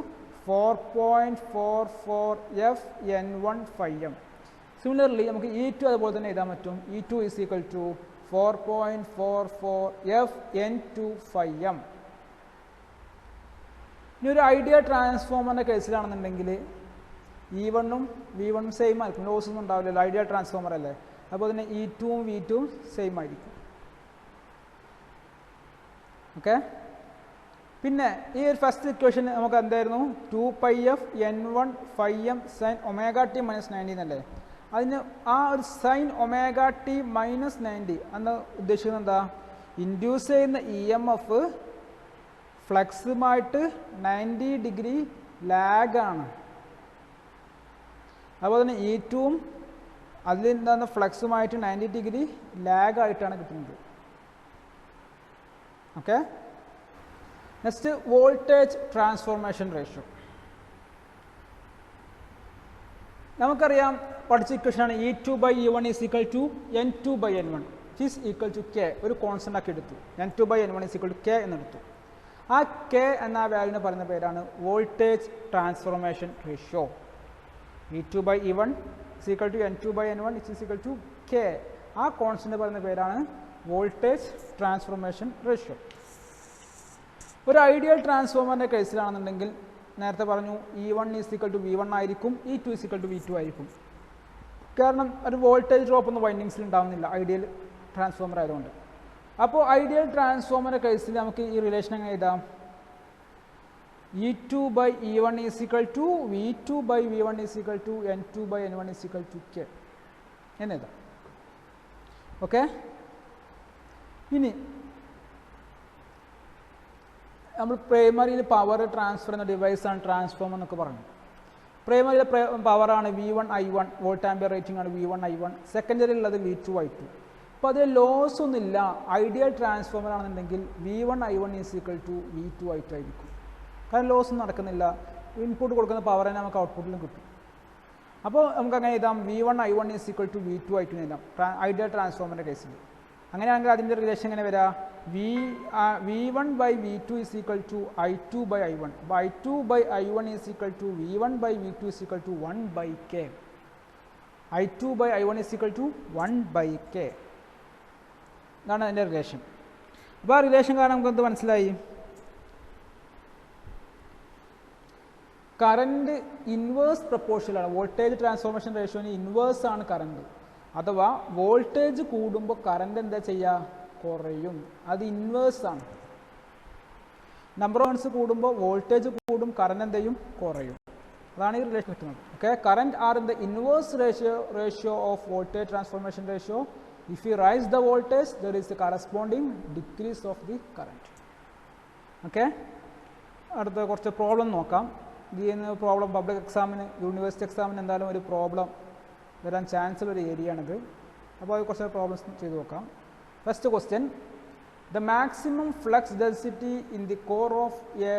A: 4.44 f n1 φm. Similarly നമുക്ക് E2 അതുപോലെ തന്നെ എഴുതാൻ പറ്റും. E2 is equal to 4.44 f n2 φm. ഇനി ഒരു ഐഡിയൽ ട്രാൻസ്ഫോമറിൻ്റെ കേസിലാണെന്നുണ്ടെങ്കിൽ E1ഉം V1ഉം സെയിം ആയിരിക്കും, ലോസ് ഒന്നും ഉണ്ടാവില്ലല്ലോ, ഐഡിയൽ ട്രാൻസ്ഫോമർ അല്ലേ. അപ്പോൾ തന്നെ E2ഉം V2ഉം സെയിം ആയിരിക്കും. ഓക്കെ. പിന്നെ ഈ ഒരു ഫസ്റ്റ് ഇക്വേഷൻ നമുക്ക് എന്തായിരുന്നു? 2πf n1 φm sin ωt - 90 എന്നല്ലേ. അതിന് ആ ഒരു സൈൻ ωt - 90 എന്ന് ഉദ്ദേശിക്കുന്നത് എന്താ? ഇൻഡ്യൂസ് ചെയ്യുന്ന ഇ എം എഫ് ഫ്ലക്സുമായിട്ട് 90 ഡിഗ്രി ലാഗാണ്. അതുപോലെ തന്നെ E2ഉം അതിലെന്താണ് ഫ്ലക്സുമായിട്ട് 90 ഡിഗ്രി ലാഗായിട്ടാണ് കിട്ടുന്നത്. Okay. Next voltage transformation ratio. നമുക്കറിയാം പഠിച്ച ഇക്വേഷനാണ് E2 by E1 is equal to N2 by N1 is equal to K. ഒരു കോൺസ്റ്റൻ്റ് ആക്കി എടുത്തു. N2 by N1 is equal to K എന്നെടുത്തു. ആ K എന്ന വാല്യൂവിനെ പറയുന്ന പേരാണ് voltage transformation ratio. E2 by E1 is equal to N2 by N1 is equal to K. ആ കോൺസ്റ്റൻ്റ് പറയുന്ന പേരാണ് വോൾട്ടേജ് ട്രാൻസ്ഫോർമേഷൻ റേഷ്യോ. ഒരു ഐഡിയൽ ട്രാൻസ്ഫോമറിൻ്റെ കേസിലാണെന്നുണ്ടെങ്കിൽ നേരത്തെ പറഞ്ഞു E1 is equal to V1 ആയിരിക്കും, E2 is equal to V2 ആയിരിക്കും. കാരണം ഒരു വോൾട്ടേജ് ഡ്രോപ്പ് ഒന്നും വൈൻഡിങ്സിൽ ഉണ്ടാവുന്നില്ല ഐഡിയൽ ട്രാൻസ്ഫോമർ ആയതുകൊണ്ട്. അപ്പോൾ ഐഡിയൽ ട്രാൻസ്ഫോമറിൻ്റെ കേസിൽ നമുക്ക് ഈ റിലേഷൻ എങ്ങനെ എഴുതാം? E2 by E1 is equal to V2 by V1 is equal to N2 by N1 is equal to K എന്നെഴുതാം. ഓക്കെ. ഇനി നമ്മൾ പ്രൈമറിയിൽ പവർ ട്രാൻസ്ഫർ എന്ന ഡിവൈസാണ് ട്രാൻസ്ഫോമർ എന്നൊക്കെ പറഞ്ഞു. പ്രൈമറിയിലെ പവറാണ് V1 I1, volt ampere rating ആണ് V1 I1. സെക്കൻഡറി ഉള്ളത് V2 I2. അപ്പോൾ അതിൽ ലോസ് ഒന്നുമില്ല. ഐഡിയൽ ട്രാൻസ്ഫോമർ ആണെന്നുണ്ടെങ്കിൽ V1 I1 is equal to V2 I2 ആയിരിക്കും. കാരണം ലോസ് ഒന്നും നടക്കുന്നില്ല. ഇൻപുട്ട് കൊടുക്കുന്ന പവർ തന്നെ നമുക്ക് ഔട്ട്പുട്ടിലും കിട്ടും. അപ്പോൾ നമുക്ക് അങ്ങനെ എഴുതാം V1 I1 is equal to V2 I2 എന്ന് എഴുതാം ഐഡിയൽ ട്രാൻസ്ഫോമറിൻ്റെ കേസിൽ. അങ്ങനെയാണെങ്കിൽ അതിൻ്റെ റിലേഷൻ എങ്ങനെ വരാം? V1 by V2 is equal to I2 by I1. അപ്പോൾ I2 by I1 is equal to V1 by V2 is equal to 1 by K. I2 by I1 is equal to 1 by K. ഇതാണ് അതിൻ്റെ relation. അപ്പോൾ ആ relation കാരണം നമുക്ക് എന്ത് മനസ്സിലായി? Current inverse പ്രപ്പോർഷനിലാണ്. വോൾട്ടേജ് ട്രാൻസ്ഫോർമേഷൻ റേഷ്യോന് ഇൻവേഴ്സ് ആണ് കറണ്ട്. അഥവാ വോൾട്ടേജ് കൂടുമ്പോൾ കറണ്ട് എന്താ ചെയ്യുക? കുറയും. അത് ഇൻവേഴ്സ് ആണ്. നമ്പർ ഓഫ് ടേൺസ് കൂടുമ്പോൾ വോൾട്ടേജ് കൂടും, കറണ്ട് എന്ത് ചെയ്യും? കുറയും. അതാണ് ഈ റിലേഷൻ കിട്ടുന്നത്. Okay. Current are in the inverse ratio of voltage transformation ratio. If you raise the voltage there is a corresponding decrease of the current. Okay. അടുത്ത കുറച്ച് പ്രോബ്ലം നോക്കാം. ഈ പ്രോബ്ലം പബ്ലിക് എക്സാമിന്, യൂണിവേഴ്സിറ്റി എക്സാമിന് എന്തായാലും ഒരു പ്രോബ്ലം വരാൻ ചാൻസ് ഉള്ള ഒരു ഏരിയ ആണിത്. അപ്പോൾ അത് കുറച്ച് പ്രോബ്ലംസ് ചെയ്ത് നോക്കാം. First question: the maximum flux density in the core of A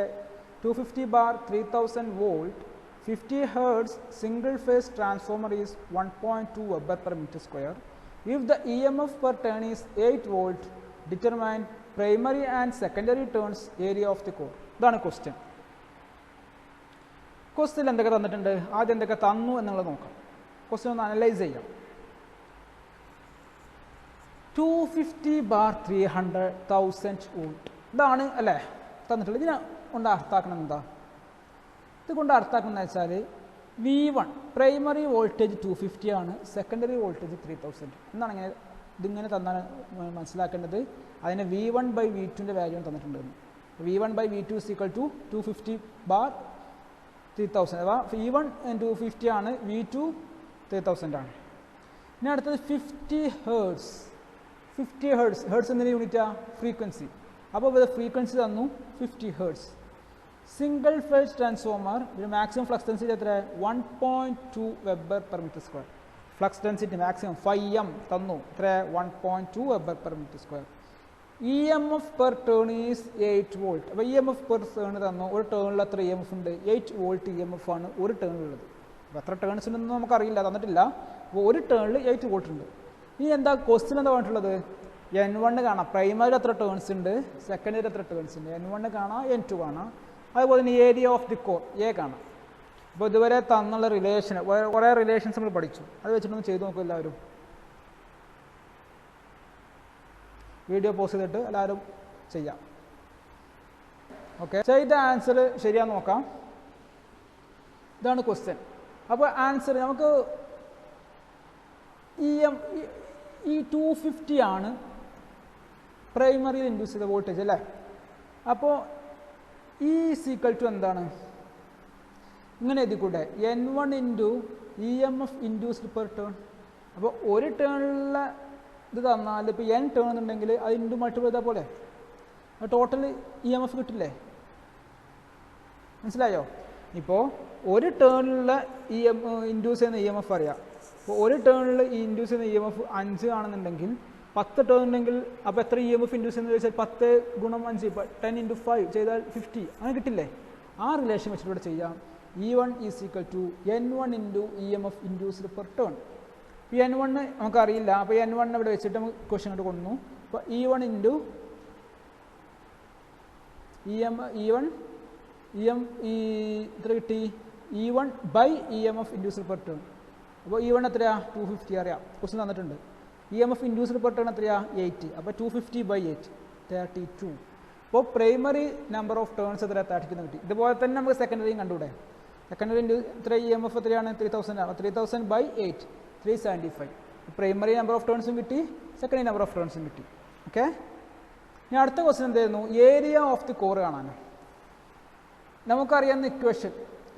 A: 250/3000 volt 50 Hz single phase transformer is 1.2 Weber per meter square. If the EMF per turn is 8 volt, determine primary and secondary turns area of the core. ഇതാണ് question. Question എന്തൊക്കെ തന്നിട്ടുണ്ട്, ആദ്യം എന്തൊക്കെ തന്നു എന്നുള്ളത് നോക്കാം. Question ഒന്ന് analyse ചെയ്യാം. 250/300,000 വോൾട്ട് ഇതാണ് അല്ലേ തന്നിട്ടുള്ളത്. ഇതിനെ കൊണ്ട് അർത്ഥാക്കണം എന്താ? ഇത് കൊണ്ട് അർത്ഥാക്കണം വെച്ചാൽ V1 പ്രൈമറി വോൾട്ടേജ് 250 ആണ്, സെക്കൻഡറി വോൾട്ടേജ് 3000 എന്നാണ് ഇങ്ങനെ ഇതിങ്ങനെ തന്നാൽ മനസ്സിലാക്കേണ്ടത്. അതിന് V1/V2 വാല്യൂ തന്നിട്ടുണ്ട്. V1/V2 = 250/3000 അഥവാ V1 250 ആണ്, V2 3000 ആണ്. ഇനി അടുത്തത് 50 ഹേർട്സ്. 50 ഹേർട്സ്, ഹേർട്സ് എന്തിൻ്റെ യൂണിറ്റാ? ഫ്രീക്വൻസി. അപ്പോൾ ഇത് ഫ്രീക്വൻസി തന്നു 50 ഹേർട്സ്. സിംഗിൾ ഫേസ് ട്രാൻസ്ഫോമർ ഇതിന് മാക്സിമം ഫ്ലക്സ് ഡെൻസിറ്റി എത്ര? 1.2 Wb/m². Flux density maximum 5M തന്നു, എത്ര? 1.2 Wb/m². EMF per turn is 8 volt. അപ്പോൾ EMF പെർ ടേൺ തന്നു. ഒരു ടേണിൽ എത്ര EMF ഉണ്ട്? 8 വോൾട്ട് EMF ആണ് ഒരു ടേണിലുള്ളത്. അപ്പോൾ എത്ര ടേൺസ് ഉണ്ടെന്ന് നമുക്കറിയില്ല, തന്നിട്ടില്ല. അപ്പോൾ ഒരു ടേണിൽ 8 വോൾട്ട് ഉണ്ട്. ഇനി എന്താ ക്വസ്റ്റ്യൻ എന്താ പറഞ്ഞിട്ടുള്ളത്? N1 കാണാം, പ്രൈമറി എത്ര ടേൺസ് ഉണ്ട്, സെക്കൻഡറി എത്ര ടേൺസ് ഉണ്ട്. N1 കാണാം, N2 കാണാം. അതുപോലെ തന്നെ area of the core A കാണാം. അപ്പോൾ ഇതുവരെ തന്നുള്ള റിലേഷൻ കുറേ റിലേഷൻസ് നമ്മൾ പഠിച്ചു. അത് വെച്ചിട്ടൊന്ന് ചെയ്ത് നോക്കും എല്ലാവരും. വീഡിയോ പോസ്റ്റ് ചെയ്തിട്ട് എല്ലാവരും ചെയ്യാം. ഓക്കെ, ചെയ്ത ആൻസർ ശരിയാന്ന് നോക്കാം. ഇതാണ് ക്വസ്റ്റ്യൻ. അപ്പോൾ ആൻസർ നമുക്ക് ഈ 250 ആണ് പ്രൈമറിയിൽ ഇൻഡ്യൂസ് ചെയ്ത വോൾട്ടേജ് അല്ലേ. അപ്പോൾ E = എന്താണ്? ഇങ്ങനെ എഴുതിക്കൂടെ? N1 × EMF induced per turn. അപ്പോൾ ഒരു ടേണിലുള്ള ഇത് തന്നാൽ ഇപ്പോൾ N ടേൺ എന്നുണ്ടെങ്കിൽ അത് ഇൻഡു മൾട്ടിപ്പിൾ ചെയ്താൽ പോലെ ടോട്ടൽ EMF കിട്ടില്ലേ? മനസ്സിലായോ? ഇപ്പോൾ ഒരു ടേണിലുള്ള ഇൻഡ്യൂസ് ചെയ്യുന്ന EMF അറിയാം. അപ്പോൾ ഒരു ടേണിൽ ഈ ഇൻഡ്യൂസ് ചെയ്യുന്ന EMF 5 ആണെന്നുണ്ടെങ്കിൽ 10 ടേൺ ഉണ്ടെങ്കിൽ അപ്പോൾ എത്ര EMF ഇൻഡ്യൂസ് ചെയ്യുന്നത് ചോദിച്ചാൽ 10 × 5 10 × 5 ചെയ്താൽ 50 അങ്ങനെ കിട്ടില്ലേ? ആ റിലേഷൻ വെച്ചിട്ട് ഇവിടെ ചെയ്യാം. E1 = N1 × EMF induced per turn. N1 നമുക്കറിയില്ല. അപ്പോൾ N1 ഇവിടെ വെച്ചിട്ട് നമുക്ക് ക്വസ്റ്റ്യൻ ആയിട്ട് കൊണ്ടുവന്നു. അപ്പോൾ E1 എത്ര കിട്ടി? E1/EMF induced per turn. അപ്പോൾ E1 എത്രയാ? 250 അറിയാം, ക്വസ്റ്റ്യൻ തന്നിട്ടുണ്ട്. EMF ഇൻഡ്യൂസ്ഡ് പെർ ടേൺ എത്രയാ? 8. അപ്പോൾ 250/8 32. അപ്പോൾ പ്രൈമറി നമ്പർ ഓഫ് ടേൺസ് എത്ര? 32 കിട്ടി. ഇതുപോലെ തന്നെ നമുക്ക് സെക്കൻഡറിയും കണ്ടുകൂടെ? സെക്കൻഡറി എത്ര EMF എത്രയാണ്? 3000 ആണ്. 3000/8 375. പ്രൈമറി നമ്പർ ഓഫ് ടേൺസും കിട്ടി, സെക്കൻഡറി നമ്പർ ഓഫ് ടേൺസും കിട്ടി. ഓക്കെ, ഇനി അടുത്ത ക്വസ്റ്റ്യൻ എന്തായിരുന്നു? ഏരിയ ഓഫ് ദി കോർ കാണാൻ. നമുക്കറിയാവുന്ന ഇക്വേഷൻ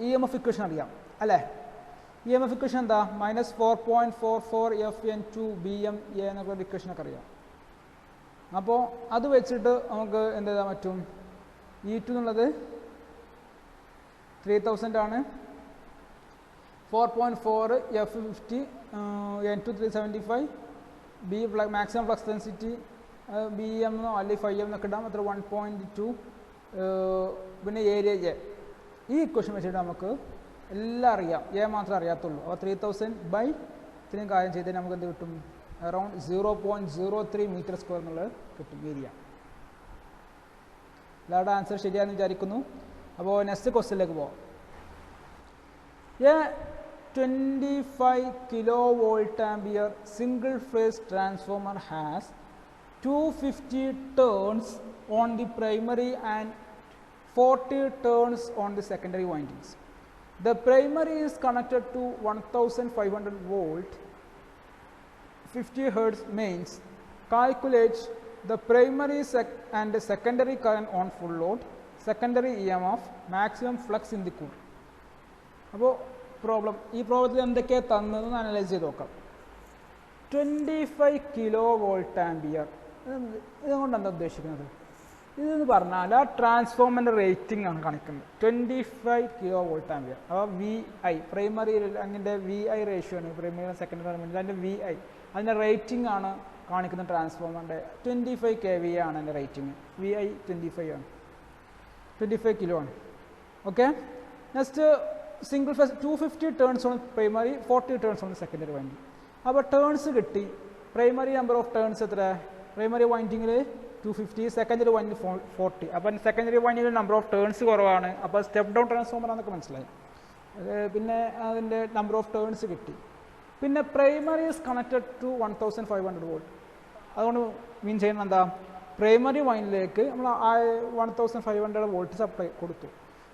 A: EMF ഇക്വേഷൻ അറിയാം അല്ലേ? EMF ഇക്വേഷൻ എന്താ? -4.44 FN2 BMA എന്നൊക്കെ ഒരു ഇക്വേഷനൊക്കെ അറിയാം. അപ്പോൾ അത് വെച്ചിട്ട് നമുക്ക് എന്ത് ചെയ്യാൻ പറ്റും? E2 എന്നുള്ളത് 3000 ആണ്. 4.4 F50 N2 375 B maximum flux density BM അല്ലെങ്കിൽ 5M എന്നൊക്കെ ഇടാം. അത്ര 1.2 പിന്നെ ഏരിയ A. ഈ ഇക്വേഷൻ വെച്ചിട്ട് നമുക്ക് എല്ലാം അറിയാം, A മാത്രമേ അറിയാത്തുള്ളൂ. അപ്പോൾ 3000/, ഇത്രയും കാര്യം ചെയ്താൽ നമുക്ക് എന്ത് കിട്ടും? അറൗണ്ട് 0.03 m² എന്നുള്ളത് കിട്ടും ഏരിയ. എല്ലാവരുടെ ആൻസർ ശരിയാണെന്ന് വിചാരിക്കുന്നു. അപ്പോൾ നെക്സ്റ്റ് ക്വസ്റ്റ്യനിലേക്ക് പോകാം. 25 kV single phase transformer has 250 turns on the primary and 40 turns on the secondary windings. The primary is connected to 1500 volt 50 Hz mains. Calculate the primary and the secondary current on full load, secondary EMF, maximum flux in the core. അപ്പോൾ ഈ പ്രോബ്ലത്തിൽ എന്തൊക്കെയാണ് തന്നതെന്ന് analyse ചെയ്ത് നോക്കാം. 25 kV ഇതുകൊണ്ട് എന്താ ഉദ്ദേശിക്കുന്നത്? ഇതെന്ന് പറഞ്ഞാൽ ആ ട്രാൻസ്ഫോമറിൻ്റെ റേറ്റിംഗ് ആണ് കാണിക്കുന്നത്. 25 kV. അപ്പോൾ VI പ്രൈമറി അതിൻ്റെ VI റേഷ്യോ ആണ്. പ്രൈമറി സെക്കൻഡറി അതിൻ്റെ VI അതിൻ്റെ റേറ്റിംഗ് ആണ് കാണിക്കുന്ന ട്രാൻസ്ഫോമറിൻ്റെ. 25 kV ആണ് അതിൻ്റെ റേറ്റിംഗ്. VI 25 ആണ്, 25 കിലോ ആണ്. Okay, next single phase 250 turns on primary, 40 turns on secondary winding. അപ്പോൾ ടേൺസ് കിട്ടി. പ്രൈമറി നമ്പർ ഓഫ് ടേൺസ് എത്ര? പ്രൈമറി വൈൻഡിങ്ങിൽ 250, സെക്കൻഡറി വൈൻഡിങ് 40. അപ്പം സെക്കൻഡറി വൈൻഡിങ്ങിൽ നമ്പർ ഓഫ് ടേൺസ് കുറവാണ്. അപ്പോൾ സ്റ്റെപ്പ് ഡൗൺ ട്രാൻസ്ഫോമർ എന്നൊക്കെ മനസ്സിലായി. പിന്നെ അതിൻ്റെ നമ്പർ ഓഫ് ടേൺസ് കിട്ടി. പിന്നെ primary is connected to 1500 volt. അതുകൊണ്ട് മീൻ ചെയ്യുന്നത് എന്താ, പ്രൈമറി വൈൻഡിലേക്ക് നമ്മൾ 1500 വോൾട്ട് സപ്ലൈ കൊടുത്തു,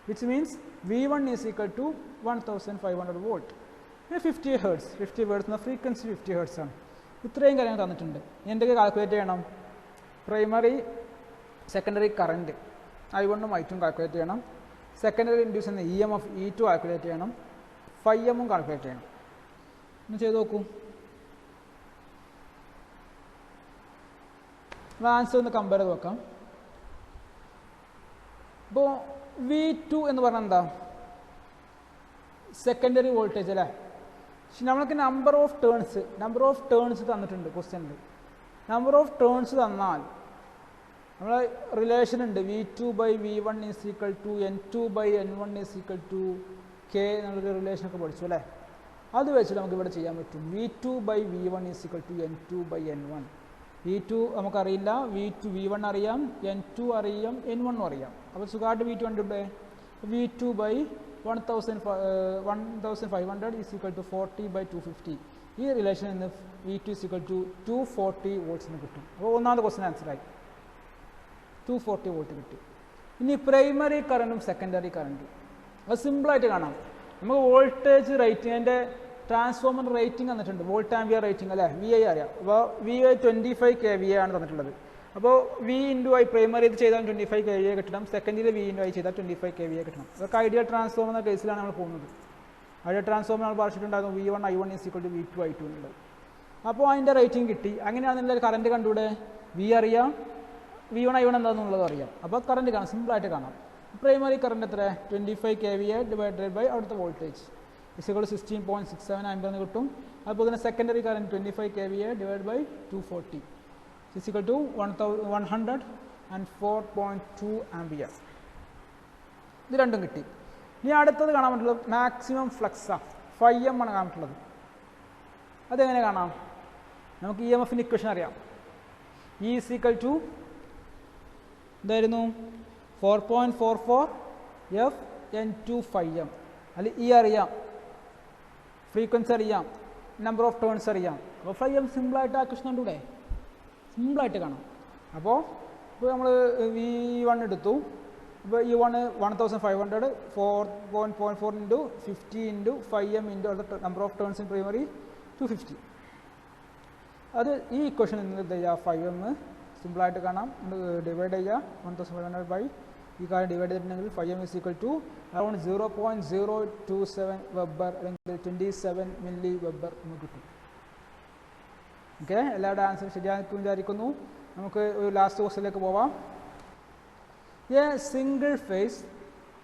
A: which means V1 is equal to 1500 volt. 50 hertz, 50 hertz എന്ന ഫ്രീക്വൻസി 50 ഹെർട്സ് ആണ്. ഇത്രയും കാര്യങ്ങൾ തന്നിട്ടുണ്ട്. എന്തൊക്കെ കാൽക്കുലേറ്റ് ചെയ്യണം? പ്രൈമറി സെക്കൻഡറി കറൻറ്റ് I1 ഉം I2 ഉം കാൽക്കുലേറ്റ് ചെയ്യണം. സെക്കൻഡറി ഇൻഡ്യൂസ് ചെയ്യുന്ന EMF E2 കാൽക്കുലേറ്റ് ചെയ്യണം. Φm ഉം കാൽക്കുലേറ്റ് ചെയ്യണം. ഒന്ന് ചെയ്ത് നോക്കൂ. ആൻസർ ഒന്ന് കമ്പയർ ചെയ്ത് നോക്കാം. ഇപ്പോൾ V2 എന്ന് പറഞ്ഞാൽ എന്താ, സെക്കൻഡറി വോൾട്ടേജ് അല്ലേ. പക്ഷെ നമ്മൾക്ക് നമ്പർ ഓഫ് ടേൺസ് തന്നിട്ടുണ്ട് ക്വസ്റ്റ്യനിൽ. നമ്പർ ഓഫ് ടേൺസ് തന്നാൽ നമ്മളെ റിലേഷൻ ഉണ്ട്, V2/V1 is equal to N2/N1 is equal to K എന്നുള്ളൊരു റിലേഷനൊക്കെ പഠിച്ചു അല്ലേ. അത് വെച്ചിട്ട് നമുക്ക് ഇവിടെ ചെയ്യാൻ പറ്റും. V2/V1 is equal to N2/N1. V2 നമുക്കറിയില്ല, V1 അറിയാം, N2 അറിയാം, N1 അറിയാം. അപ്പോൾ സുഖമായിട്ട് V2 കണ്ടിട്ടേ. V2/1500 is equal to 40/250. ഈ റിലേഷനിൽ നിന്ന് V2 ഈസ് ഈക്വൽ ടു 240 വോൾട്ട്സിന് കിട്ടും. അപ്പോൾ ഒന്നാമത്തെ ക്വസ്റ്റ്യൻ ആൻസറായി, 240 വോൾട്ട് കിട്ടി. ഇനി പ്രൈമറി കറണ്ടും സെക്കൻഡറി കറണ്ടും അത് സിമ്പിളായിട്ട് കാണാം. നമുക്ക് വോൾട്ടേജ് റേറ്റിംഗ്, അതിൻ്റെ ട്രാൻസ്ഫോമർ റേറ്റിംഗ് തന്നിട്ടുണ്ട്, വോൾട്ട് ആംപിയർ റേറ്റിംഗ് അല്ലേ. VI അറിയാം. അപ്പോൾ VI 25 kVA ആണ് തന്നിട്ടുള്ളത്. അപ്പോൾ V/I പ്രൈമറി ഇത് ചെയ്താൽ 25 kVA കിട്ടണം, സെക്കൻഡിൽ V/I ചെയ്താൽ 25 kVA കിട്ടണം. അതൊക്കെ ഐഡിയൽ ട്രാൻസ്ഫോമർ എന്ന കേസിലാണ് നമ്മൾ പോകുന്നത്. ഐഡിയൽ ട്രാൻസ്ഫോമർ നമ്മൾ പറഞ്ഞിട്ടുണ്ടായിരുന്നു V1 I1 is equal to V2 I2 എന്നുള്ളത്. അപ്പോൾ അതിൻ്റെ റേറ്റിംഗ് കിട്ടി. അങ്ങനെയാണെന്നുണ്ടെങ്കിൽ കറണ്ട് കണ്ടുകൂടെ, V അറിയാം, V1 I1 എന്താണെന്നുള്ളത് അറിയാം. അപ്പോൾ കറണ്ട് കാണാം, സിമ്പിളായിട്ട് കാണാം. പ്രൈമറി കറണ്ട് എത്ര, 25 kVA ഡിവൈഡഡ് ബൈ അവിടുത്തെ voltage is equal to 16.67 ampere എന്ന് കിട്ടും. അതുപോലെ തന്നെ secondary current 25 kVA divide by 240 is equal to 104.2 ampere. ഇത് രണ്ടും കിട്ടി. ഇനി അടുത്തത് കാണാൻ പറ്റുള്ളത് മാക്സിമം ഫ്ലക്സാണ്, Φm ആണ് കാണാൻ പറ്റുള്ളത്. അതെങ്ങനെ കാണാം? നമുക്ക് EMFൻ്റെ ഇക്വേഷൻ അറിയാം. E ഈസ് ഈക്വൽ ടു എന്തായിരുന്നു, 4.44 F N2 Φm. അതിൽ E അറിയാം, ഫ്രീക്വൻസി അറിയാം, നമ്പർ ഓഫ് ടേൺസ് അറിയാം. അപ്പോൾ Φm സിമ്പിളായിട്ട് ആ ക്വസ്റ്റൻ കണ്ടൂടെ, സിമ്പിളായിട്ട് കാണാം. അപ്പോൾ നമ്മൾ V1 എടുത്തു. അപ്പോൾ E1 1500, 4.4 into 50 into Φm into number of turns in primary 250. അത് ഈ ഇക്വേഷനിൽ നിന്ന് എന്ത് ചെയ്യുക, Φm സിമ്പിളായിട്ട് കാണാം. ഡിവൈഡ് ചെയ്യുക 1500 ബൈ ഈ കാര്യം ഡിവൈഡ് ചെയ്തിട്ടുണ്ടെങ്കിൽ Φm is equal to around 0.027 weber അല്ലെങ്കിൽ 27 മില്ലി വെബർ എന്ന് കിട്ടും. ഓക്കെ, എല്ലാവരുടെ ആൻസർ ശരിയാക്കും വിചാരിക്കുന്നു. നമുക്ക് ഒരു ലാസ്റ്റ് ക്വസ്റ്റ്യനിലേക്ക് പോവാം. A single phase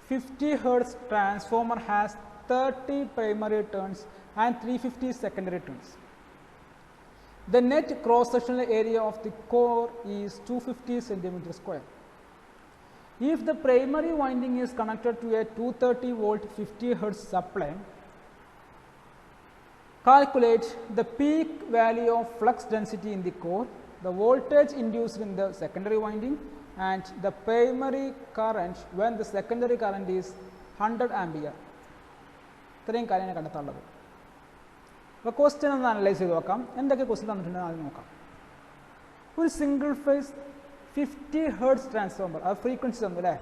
A: 50 hertz transformer has 30 primary turns and 350 secondary turns. The net cross-sectional area of the core is 250 centimeter square. If the primary winding is connected to a 230 volt 50 hertz supply, calculate the peak value of flux density in the core, the voltage induced in the secondary winding, and the primary current when the secondary current is 100 ampere. ഇത്രയും കാര്യമാണ് കണ്ടെത്താനുള്ളത്. അപ്പോൾ question ഒന്ന് analyse ചെയ്ത് നോക്കാം. എന്തൊക്കെ question തന്നിട്ടുണ്ടെന്ന് ആദ്യം നോക്കാം. ഒരു സിംഗിൾ ഫേസ് 50 ഹെർട്സ് ട്രാൻസ്ഫോമർ, അത് ഫ്രീക്വൻസി തന്നു അല്ലേ,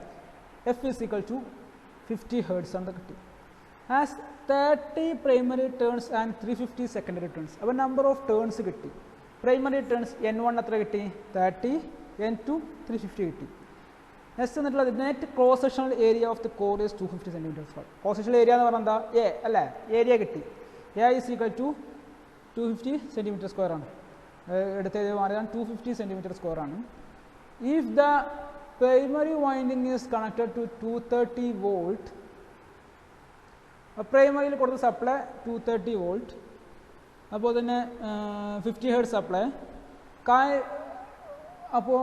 A: F is equal to 50 hertz ആണ് കിട്ടി. As 30 primary turns and 350 secondary turns. അപ്പോൾ നമ്പർ ഓഫ് ടേൺസ് കിട്ടി. പ്രൈമറി ടേൺസ് N1 എത്ര കിട്ടി, 30, N2 350 കിട്ടി. നെക്സ്റ്റ് എന്നിട്ടുള്ളത് net cross sectional area of the core is 250 centimetre square. Cross sectional area എന്ന് പറഞ്ഞാൽ എന്താ, എ അല്ലേ, ഏരിയ കിട്ടി. A is equal to 250 centimetre square ആണ്. എടുത്ത മാറിയാണ് 250 സെൻറ്റിമീറ്റർ സ്ക്വയർ ആണ്. If the primary winding is connected to 230 volt, പ്രൈമറിയിൽ കൊടുത്ത സപ്ലൈ 230 വോൾട്ട്, അപ്പോൾ തന്നെ 50 ഹെർട്സ് സപ്ലൈ. അപ്പോൾ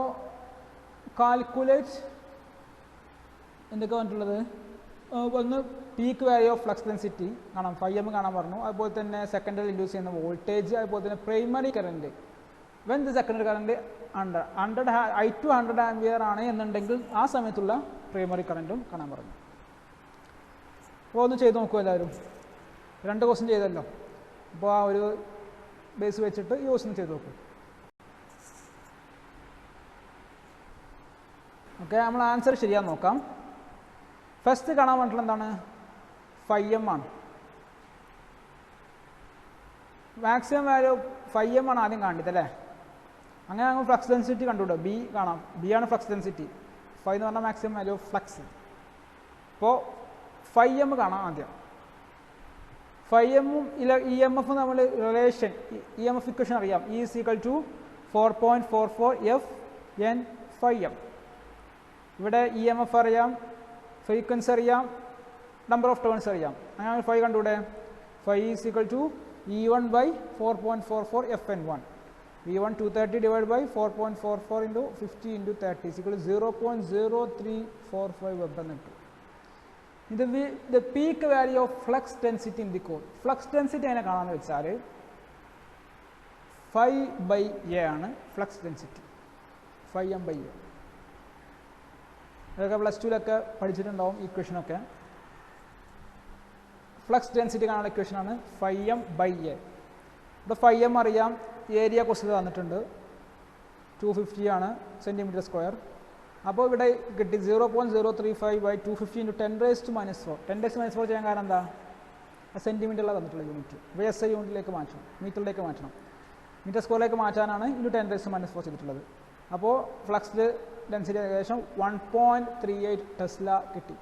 A: കാൽക്കുലേറ്റ് എന്തൊക്കെ പറഞ്ഞിട്ടുള്ളത്, ഒന്ന് peak value of flux density കാണാം, Φm കാണാൻ പറഞ്ഞു. അതുപോലെ തന്നെ സെക്കൻഡറി ഇൻഡ്യൂസ് ചെയ്യുന്ന വോൾട്ടേജ്, അതുപോലെ തന്നെ primary current when the secondary current 100 I2 100 ampere ആണ് എന്നുണ്ടെങ്കിൽ ആ സമയത്തുള്ള പ്രൈമറി കറണ്ടും കാണാൻ പറഞ്ഞു. അപ്പോൾ ഒന്ന് ചെയ്ത് നോക്കൂ എല്ലാവരും. 2 ക്വസ്റ്റ്യൻ ചെയ്തല്ലോ. അപ്പോൾ ആ ഒരു ബേസ് വെച്ചിട്ട് ഈ ക്വസ്റ്റ്യൻ ചെയ്ത് നോക്കൂ. ഓക്കെ, നമ്മൾ ആൻസർ ശരിയാന്ന് നോക്കാം. ഫസ്റ്റ് കാണാൻ വേണ്ടിയിട്ടുള്ള എന്താണ്? 5m ആണ്. മാക്സിമം വാല്യൂ 5m ആണ് ആദ്യം കാണേണ്ടത് അല്ലേ? അങ്ങനെ നമ്മൾ ഫ്ലക്സ് ഡെൻസിറ്റി കണ്ടുകൂടോ? ബി കാണാം. ബി ആണ് ഫ്ലക്സ് ഡെൻസിറ്റി. 5 എന്ന് പറഞ്ഞാൽ മാക്സിമം വാല്യൂ ഓഫ് ഫ്ലക്സ്. അപ്പോൾ 5m കാണാം ആദ്യം. 5m-ഉം ഇ എം എഫും നമ്മൾ relation, E M F equation അറിയാം. E = 4.44 F N 5m. ഇവിടെ ഇ എം എഫ് അറിയാം, ഫ്രീക്വൻസി അറിയാം, നമ്പർ ഓഫ് ടേൺസ് അറിയാം. അങ്ങനെ 5 കണ്ടുകൂടെ? 5 = E1 / 4.44 Fn1. E1 230 / 4.44 × 50 × 30 = 0.0345 വെബ് എന്ന് കിട്ടും. ഇത് the peak value of flux density in the core. Flux density എങ്ങനെ കാണാമെന്ന് വെച്ചാൽ 5/A ആണ് ഫ്ലക്സ് ഡെൻസിറ്റി. 5m/A. അതൊക്കെ +2-ലൊക്കെ പഠിച്ചിട്ടുണ്ടാവും ഇക്വേഷനൊക്കെ. ഫ്ലക്സ് ഡെൻസിറ്റി കാണാനുള്ള ഇക്വേഷനാണ് 5m/A. ഇവിടെ 5m അറിയാം. ഏരിയ ക്വസ്റ്റ്യൻ തന്നിട്ടുണ്ട്, 250 ആണ് cm². അപ്പോൾ ഇവിടെ കിട്ടി 0.035 / 250 × 10⁻⁻⁴. 10⁻⁻⁴ ചെയ്യാൻ കാരണം എന്താ? സെൻറ്റിമീറ്ററിലാണ് തന്നിട്ടുള്ള യൂണിറ്റ്. അപ്പോൾ SI യൂണിറ്റിലേക്ക് മാറ്റണം, മീറ്ററിലേക്ക് മാറ്റണം. മീറ്റർ² മാറ്റാനാണ് × 10⁻⁻⁴ ചെയ്തിട്ടുള്ളത്. അപ്പോൾ ഫ്ലക്സ് ഡെൻസിറ്റി ഏകദേശം 1.38 ടെസ്ല കിട്ടി.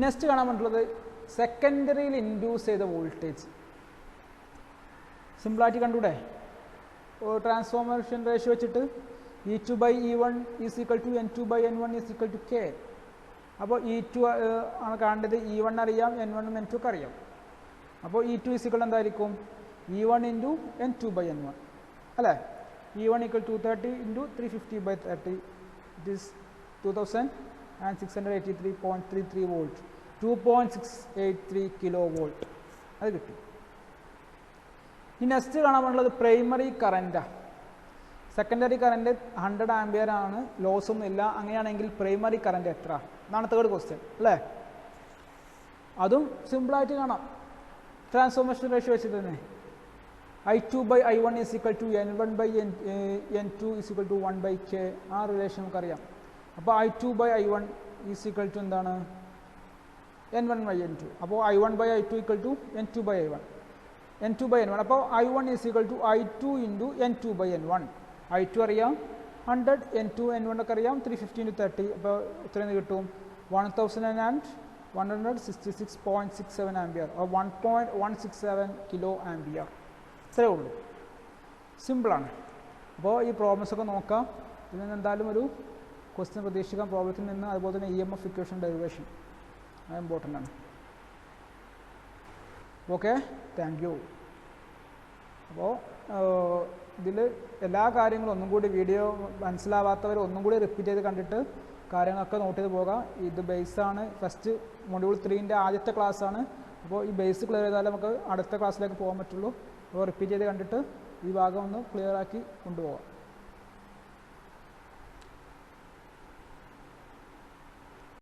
A: നെക്സ്റ്റ് കാണാൻ വേണ്ടിയിട്ടുള്ളത് സെക്കൻഡറിയിൽ ഇൻഡ്യൂസ് ചെയ്ത വോൾട്ടേജ്. സിമ്പിളായിട്ട് കണ്ടൂടെ? ട്രാൻസ്ഫോർമേഷൻ റേഷ്യോ വെച്ചിട്ട് E2/E1 = N2/N1 = K. അപ്പോൾ E2 ആണ് കാണേണ്ടത്. E1 അറിയാം, N1 ഉം N2 ഒക്കെ അറിയാം. അപ്പോൾ E2 = എന്തായിരിക്കും? E1 × N2/N1 അല്ലേ? E1 = 230 × 350/30. It is 2683.33 volt. 2.683 kilo volt. അത് കിട്ടി. ഈ നെക്സ്റ്റ് കാണാൻ വേണ്ടുള്ളത് പ്രൈമറി കറൻറ്റാണ്. സെക്കൻഡറി കറൻറ്റ് 100 ആംപിയർ ആണ്, ലോസ് ഒന്നും ഇല്ല. അങ്ങനെയാണെങ്കിൽ പ്രൈമറി കറൻറ്റ് എത്ര എന്നാണ് തേർഡ് ക്വസ്റ്റ്യൻ അല്ലേ? അതും സിമ്പിളായിട്ട് കാണാം. ട്രാൻസ്ഫോർമേഷൻ റേഷ്യോ വെച്ചിട്ട് തന്നെ I2/I1 = N1/N2 = 1/K. ആ റിലേഷൻ നമുക്കറിയാം. അപ്പോൾ I2/I1 = എന്താണ്? N1/N2. അപ്പോൾ I1/I2 = N2/I1. N2/N1. അപ്പോൾ I1 = I2 × N2/N1. I2 അറിയാം, 100, N2 N1 ഒക്കെ അറിയാം, 350 × 30. അപ്പോൾ ഇത്രയും കിട്ടും 1166.67 ആംപിയർ, 1.167 കിലോ ആംപിയർ. ഇത്രയേ ഉള്ളൂ. സിമ്പിളാണ്. അപ്പോൾ ഈ പ്രോബ്ലംസ് ഒക്കെ നോക്കാം. ഇതിൽ നിന്ന് എന്തായാലും ഒരു ക്വസ്റ്റ്യൻ പ്രതീക്ഷിക്കാം പ്രോബ്ലത്തിൽ നിന്ന്. അതുപോലെ തന്നെ EMF ഇക്വേഷൻ ഡെറിവേഷൻ അത് ഇമ്പോർട്ടൻ്റ് ആണ്. Okay, thank you. അപ്പോൾ ഇതിൽ എല്ലാ കാര്യങ്ങളും ഒന്നും കൂടി വീഡിയോ മനസ്സിലാവാത്തവർ ഒന്നും കൂടി റിപ്പീറ്റ് ചെയ്ത് കണ്ടിട്ട് കാര്യങ്ങളൊക്കെ നോട്ട് ചെയ്ത് പോകാം. ഇത് ബേസാണ്. ഫസ്റ്റ് മൊഡ്യൂൾ 3-ൻ്റെ ആദ്യത്തെ ക്ലാസ്സാണ്. അപ്പോൾ ഈ ബേസ് ക്ലിയർ ചെയ്താലേ നമുക്ക് അടുത്ത ക്ലാസ്സിലേക്ക് പോകാൻ പറ്റുള്ളൂ. അപ്പോൾ റിപ്പീറ്റ് ചെയ്ത് കണ്ടിട്ട് ഈ ഭാഗം ഒന്ന് ക്ലിയർ ആക്കി കൊണ്ടുപോകാം.